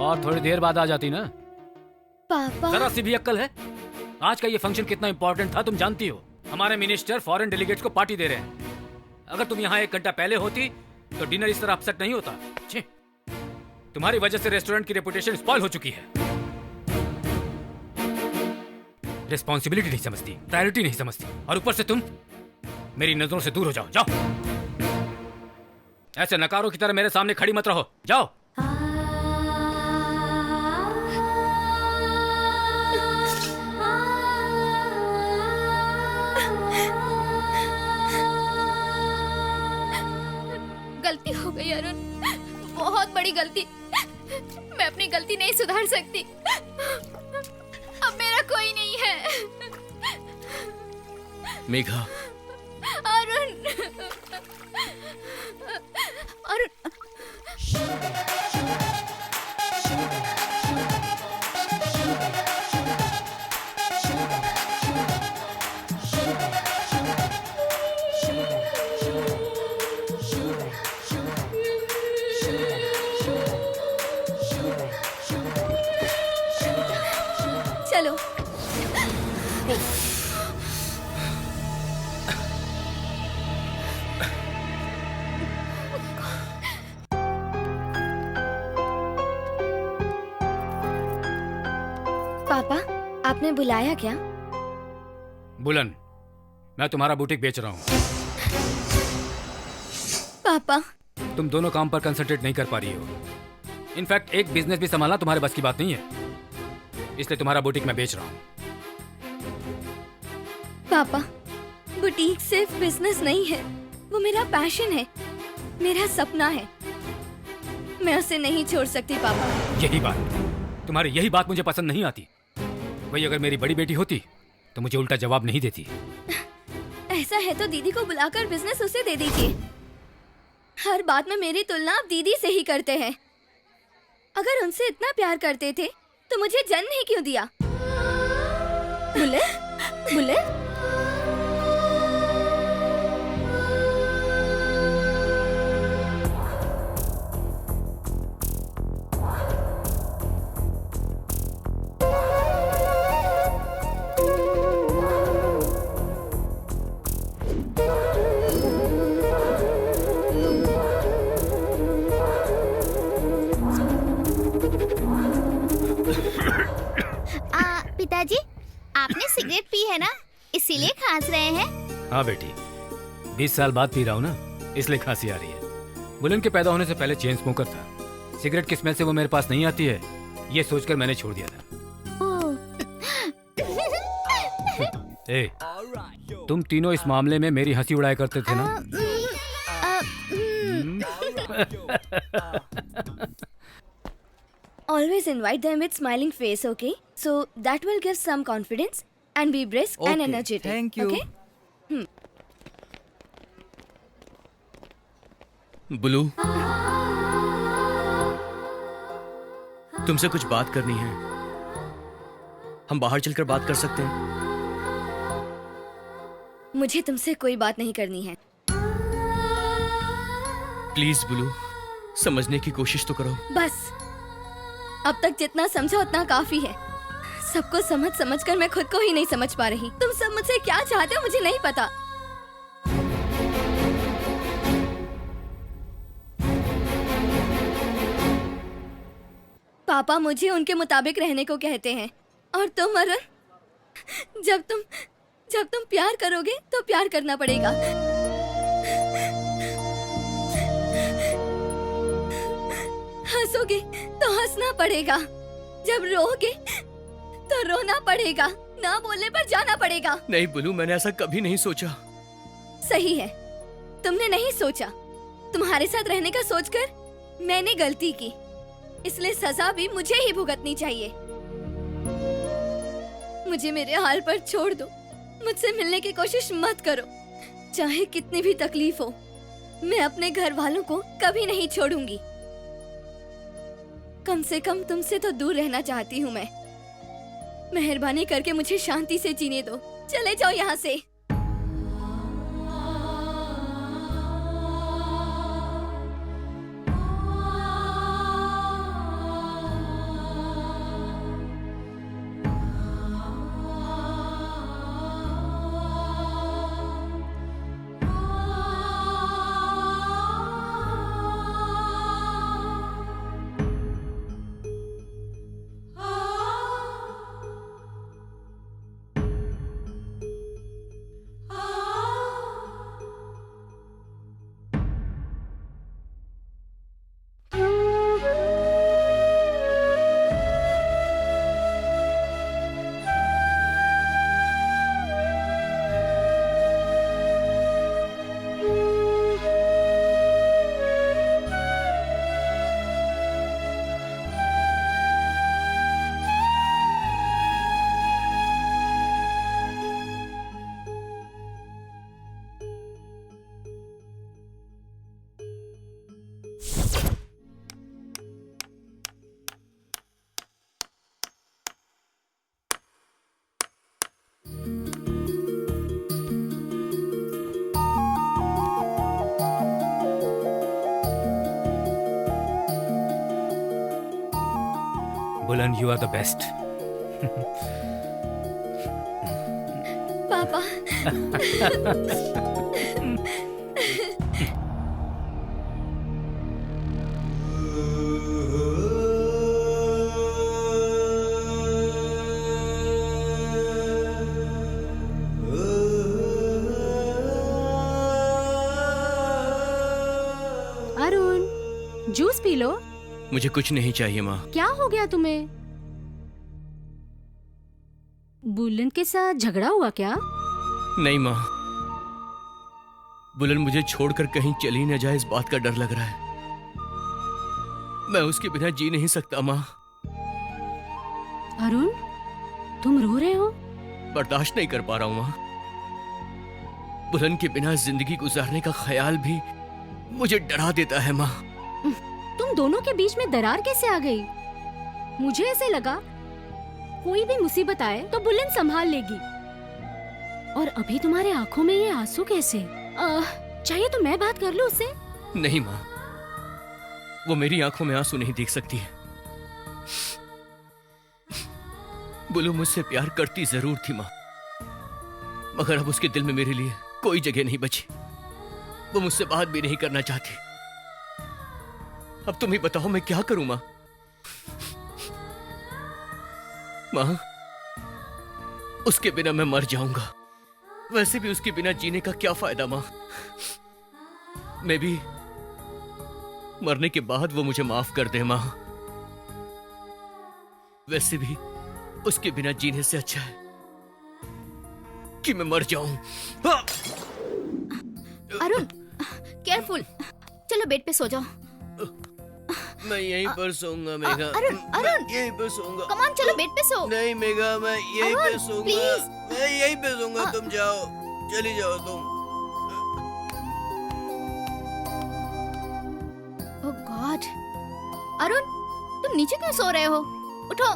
और थोड़ी देर बाद आ जाती ना। पापा जरा सी भी अक्ल है? आज का ये फंक्शन कितना इंपॉर्टेंट था तुम जानती हो। हमारे मिनिस्टर फॉरेन डेलीगेट्स को पार्टी दे रहे हैं। अगर तुम यहाँ 1 घंटा पहले होती तो डिनर इस तरह अपसेट नहीं होता। छी, तुम्हारी वजह से रेस्टोरेंट की रेपुटेशन स्पॉइल हो चुकी है। रिस्पॉन्सिबिलिटी नहीं समझती, प्रायोरिटी नहीं समझती, और ऊपर से तुम मेरी नजरों से दूर हो जाओ। जाओ, ऐसे नकारों की तरह मेरे सामने खड़ी मत रहो। जाओ। गलती हो गई अरुण, बहुत बड़ी गलती। मैं अपनी गलती नहीं सुधार सकती। अब मेरा कोई नहीं है। मेघा, अरुण, अरुण, चलो। पापा, आपने बुलाया क्या? बुलन, मैं तुम्हारा बुटीक बेच रहा हूँ। पापा, तुम दोनों काम पर कंसंट्रेट नहीं कर पा रही हो। इनफैक्ट एक बिजनेस भी संभालना तुम्हारे बस की बात नहीं है, इसलिए तुम्हारा बुटीक मैं बेच रहा हूँ। पापा, बुटीक सिर्फ बिजनेस नहीं है, वो मेरा पैशन है, मेरा सपना है। मैं उसे नहीं छोड़ सकती पापा। यही बात, तुम्हारी यही बात मुझे पसंद नहीं आती। वही अगर मेरी बड़ी बेटी होती तो मुझे उल्टा जवाब नहीं देती। ऐसा है तो दीदी को बुलाकर बिजनेस उसे दे दीजिए। हर बात में मेरी तुलना आप दीदी से ही करते हैं। अगर उनसे इतना प्यार करते थे तो मुझे जन्म ही क्यों दिया? बुलेट, बुलेट, पिताजी, आपने सिगरेट पी है ना, इसीलिए खांस रहे हैं? हाँ बेटी, 20 साल बाद पी रहा हूँ ना, इसलिए खांसी आ रही है। बुलन के पैदा होने से पहले चेन स्मोकर था। सिगरेट की स्मेल से वो मेरे पास नहीं आती है, ये सोचकर मैंने छोड़ दिया था। ए, तुम तीनों इस मामले में मेरी हंसी उड़ाया करते थे ना? Always invite them with smiling face, okay? So that will give some confidence and be brisk and Okay, energetic. thank you. Okay? Blue, तुमसे कुछ बात करनी है। हम बाहर चलकर बात कर सकते हैं? मुझे तुमसे कोई बात नहीं करनी है। प्लीज बुलू, समझने की कोशिश तो करो। बस, अब तक जितना समझा उतना काफी है। सबको समझ समझकर मैं खुद को ही नहीं समझ पा रही। तुम सब मुझसे क्या चाहते हो मुझे नहीं पता। पापा मुझे उनके मुताबिक रहने को कहते हैं, और तुम अरुण, जब तुम प्यार करोगे तो प्यार करना पड़ेगा। हंसोगे तो हंसना पड़ेगा, जब रोओगे तो रोना पड़ेगा, ना बोलने पर जाना पड़ेगा। नहीं बुलू, मैंने ऐसा कभी नहीं सोचा। सही है, तुमने नहीं सोचा। तुम्हारे साथ रहने का सोचकर मैंने गलती की, इसलिए सजा भी मुझे ही भुगतनी चाहिए। मुझे मेरे हाल पर छोड़ दो, मुझसे मिलने की कोशिश मत करो। चाहे कितनी भी तकलीफ हो, मैं अपने घर वालों को कभी नहीं छोड़ूंगी। कम से कम तुमसे तो दूर रहना चाहती हूँ मैं। मेहरबानी करके मुझे शांति से जीने दो। चले जाओ यहाँ से। बुलन, you are the best. पापा। Arun, juice P low. मुझे कुछ नहीं चाहिए माँ। क्या हो गया तुम्हें? बुलन के साथ झगड़ा हुआ क्या? नहीं माँ, बुलन मुझे छोड़कर कहीं चली न जाए, इस बात का डर लग रहा है। मैं उसके बिना जी नहीं सकता माँ। अरुण, तुम रो रहे हो? बर्दाश्त नहीं कर पा रहा हूँ माँ। बुलन के बिना जिंदगी गुजारने का ख्याल भी मुझे डरा देता है माँ। तुम दोनों के बीच में दरार कैसे आ गई? मुझे ऐसे लगा कोई भी मुसीबत आए तो बुलन संभाल लेगी, और अभी तुम्हारे आंखों में ये आंसू कैसे? चाहिए तो मैं बात कर लूं उससे? नहीं माँ, वो मेरी आंखों में आंसू नहीं देख सकती है। बुलू मुझसे प्यार करती जरूर थी माँ, मगर अब उसके दिल में मेरे लिए कोई जगह नहीं बची। वो मुझसे बात भी नहीं करना चाहती। अब तुम ही बताओ मैं क्या करूं माँ? माँ, उसके बिना मैं मर जाऊंगा। वैसे भी उसके बिना जीने का क्या फायदा माँ? मैं भी मरने के बाद वो मुझे माफ कर दे माँ। वैसे भी उसके बिना जीने से अच्छा है कि मैं मर जाऊं। अरुण, केयरफुल। चलो बेड पे सो जाओ। मैं यहीं पर सोऊंगा मेघा। अरुण, अरुण, यहीं पर सोऊंगा। कम ऑन, चलो बेड पे सो। नहीं मेघा, मैं यहीं पे सोऊंगा। प्लीज। मैं यहीं पे सोऊंगा, तुम जाओ, चली जाओ तुम। ओह गॉड। अरुण, तुम नीचे क्यों सो रहे हो? उठो,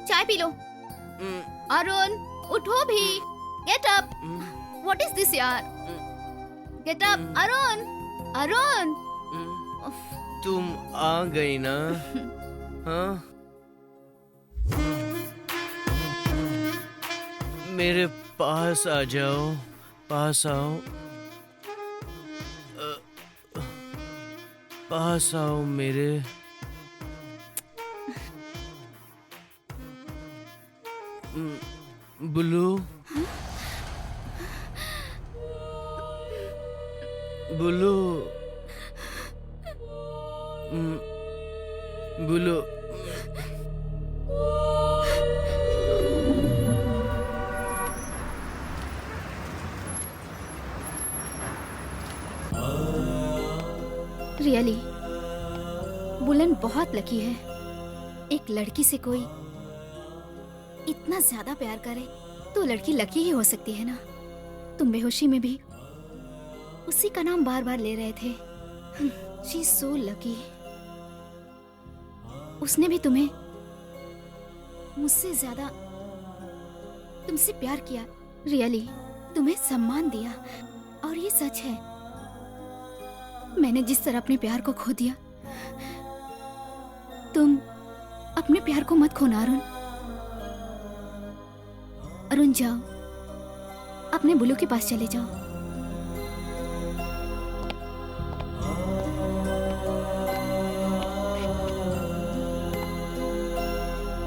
चाय पी लो। अरुण, उठो भी। Get up. What is this यार? Get up Arun. अरुण, तुम आ गई ना? हाँ? मेरे पास आ जाओ, पास आओ, पास आओ मेरे। बुलू बुलू रियली बुलन बहुत लकी है। एक लड़की से कोई इतना ज्यादा प्यार करे तो लड़की लकी ही हो सकती है ना। तुम बेहोशी में भी उसी का नाम बार बार ले रहे थे। She is so lucky. उसने भी तुम्हें मुझसे ज्यादा तुमसे प्यार किया। रियली तुम्हें सम्मान दिया और ये सच है। मैंने जिस तरह अपने प्यार को खो दिया, तुम अपने प्यार को मत खोना अरुण। अरुण जाओ, अपने बुलू के पास चले जाओ।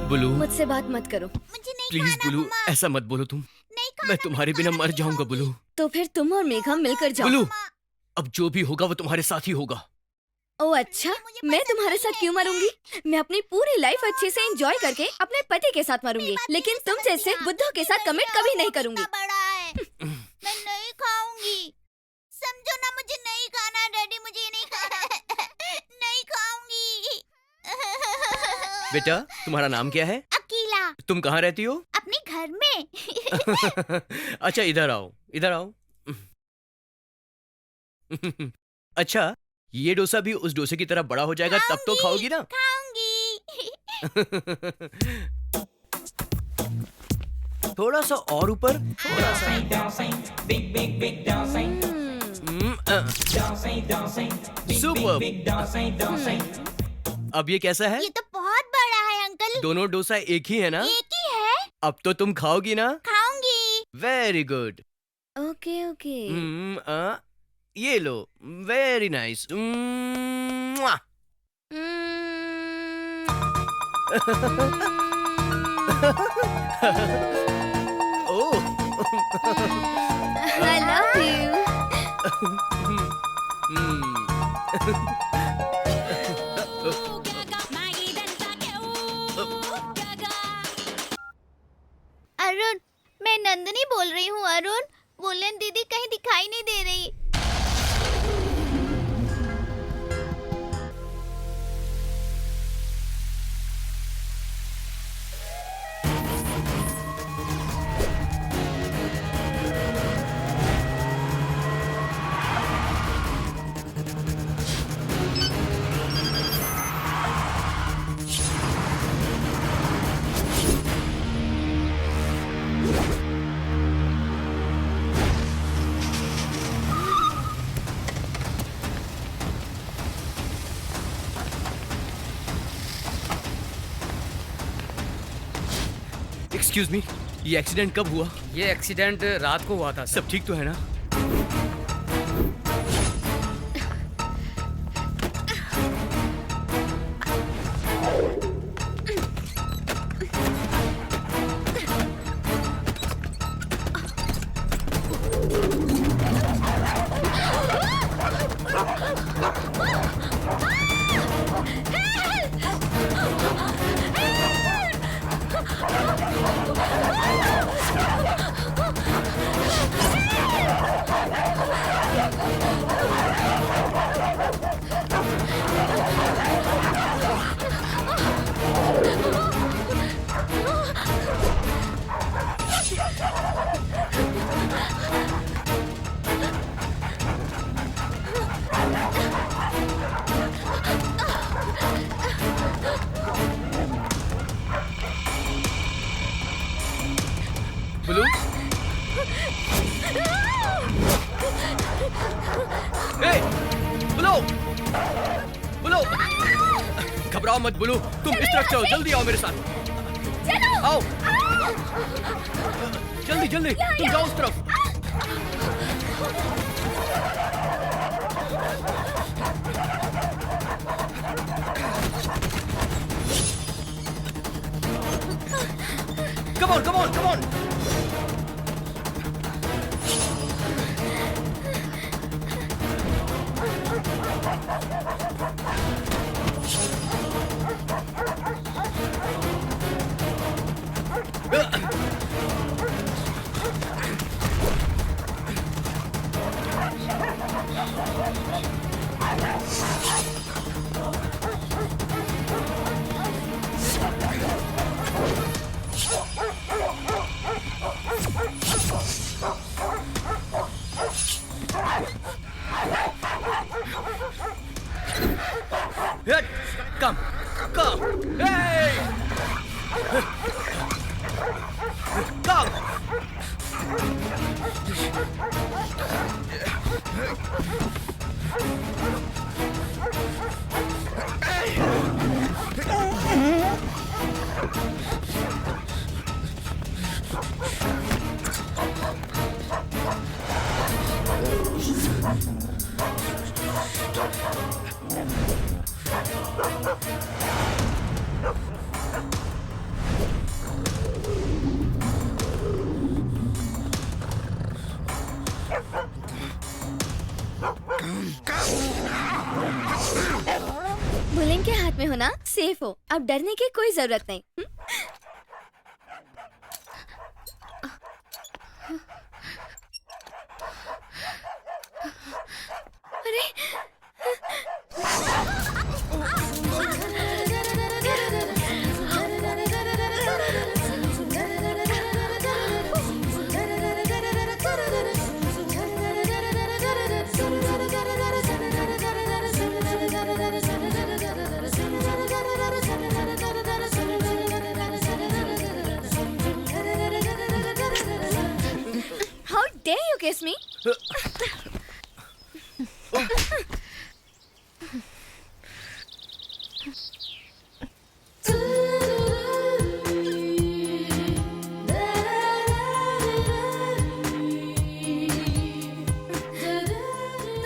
बुलू मुझसे बात मत करो। प्लीज बुलू, ऐसा मत बोलो तुम। मैं तुम्हारे बिना मर जाऊंगा बुलू। तो फिर तुम और मेघा मिलकर जाओ। बुलू, अब जो भी होगा वो तुम्हारे साथ ही होगा। ओ अच्छा, मैं तुम्हारे साथ क्यों मरूंगी? मैं अपनी पूरी लाइफ अच्छे से एंजॉय करके अपने पति के साथ मरूंगी, लेकिन तुम जैसे बुद्धों के साथ कमिट कभी नहीं करूंगी। मैं नहीं खाऊंगी, समझो ना, मुझे नहीं खाना डैडी, मुझे नहीं खाना। नहीं खाऊंगी। बेटा, तुम्हारा नाम क्या है? अकेला। तुम कहाँ रहती हो? अपने घर में। अच्छा, इधर आओ, इधर आओ। अच्छा, ये डोसा भी उस डोसे की तरह बड़ा हो जाएगा, तब तो खाओगी ना? खाऊंगी। थोड़ा सा और ऊपर। सुपर। अब ये कैसा है? ये तो बहुत बड़ा है अंकल। दोनों डोसा एक ही है ना? एक ही है। अब तो तुम खाओगी ना? खाऊंगी। Very good. Okay okay. ये लो, very nice. I love you. Arun, मैं नंदिनी बोल रही हूँ। अरुण, बुलन दीदी कहीं दिखाई नहीं दे रही। एक्सक्यूज मी, ये एक्सीडेंट कब हुआ? ये एक्सीडेंट रात को हुआ था सर। सब ठीक तो है ना? बुलू, बुलू, बुलू, घबराओ मत बुलू, तुम इस तरफ चलो, जल्दी आओ मेरे साथ। आओ, जल्दी जल्दी, तुम जाओ उस तरफ। Come on, come on, come on! Come, come, hey! Come! Boolean के हाथ में हो ना, सेफ हो। अब डरने की कोई जरूरत नहीं। अरे How dare you kiss me? तुम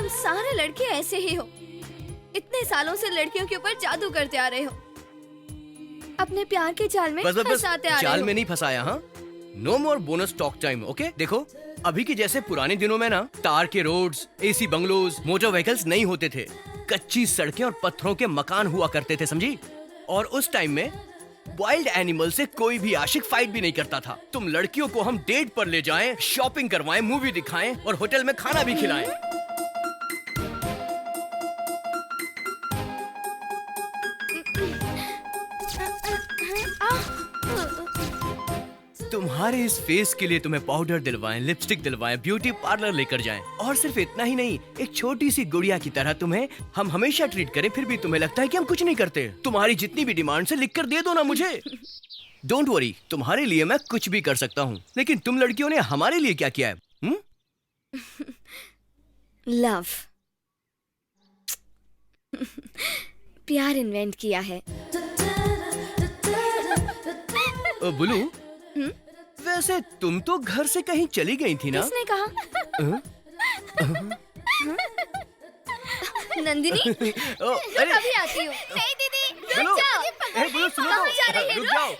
सारे लड़के ऐसे ही हो। इतने सालों से लड़कियों के ऊपर जादू करते आ रहे हो। अपने प्यार के जाल में फंसाते आ रहे हो। जाल में नहीं फंसाया, हाँ? नो मोर बोनस टॉक टाइम, ओके? देखो, अभी के जैसे पुराने दिनों में ना तार के roads, AC bungalows, motor vehicles नहीं होते थे। कच्ची सड़कें और पत्थरों के मकान हुआ करते थे, समझी? और उस टाइम में वाइल्ड एनिमल से कोई भी आशिक फाइट भी नहीं करता था। तुम लड़कियों को हम डेट पर ले जाएं, शॉपिंग करवाएं, मूवी दिखाएं और होटल में खाना भी खिलाएं। तुम्हारे इस फेस के लिए तुम्हें पाउडर दिलवाएं, लिपस्टिक दिलवाएं, ब्यूटी पार्लर लेकर जाएं। और सिर्फ इतना ही नहीं, एक छोटी सी गुड़िया की तरह तुम्हें हम हमेशा ट्रीट करें, फिर भी तुम्हें लगता है कि हम कुछ नहीं करते। तुम्हारी जितनी भी डिमांड है लिख कर दे दो ना मुझे। डोंट वरी, तुम्हारे लिए मैं कुछ भी कर सकता हूँ। लेकिन तुम लड़कियों ने हमारे लिए क्या किया है? लव, प्यार इन्वेंट किया है। बुलू, वैसे तुम तो घर से कहीं चली गई थी ना? किसने कहा? नंदिनी, अरे अभी आती हूँ। नहीं दीदी, रुक जाओ। बुलू, सुनो, कहाँ जा रही है? रुक जाओ।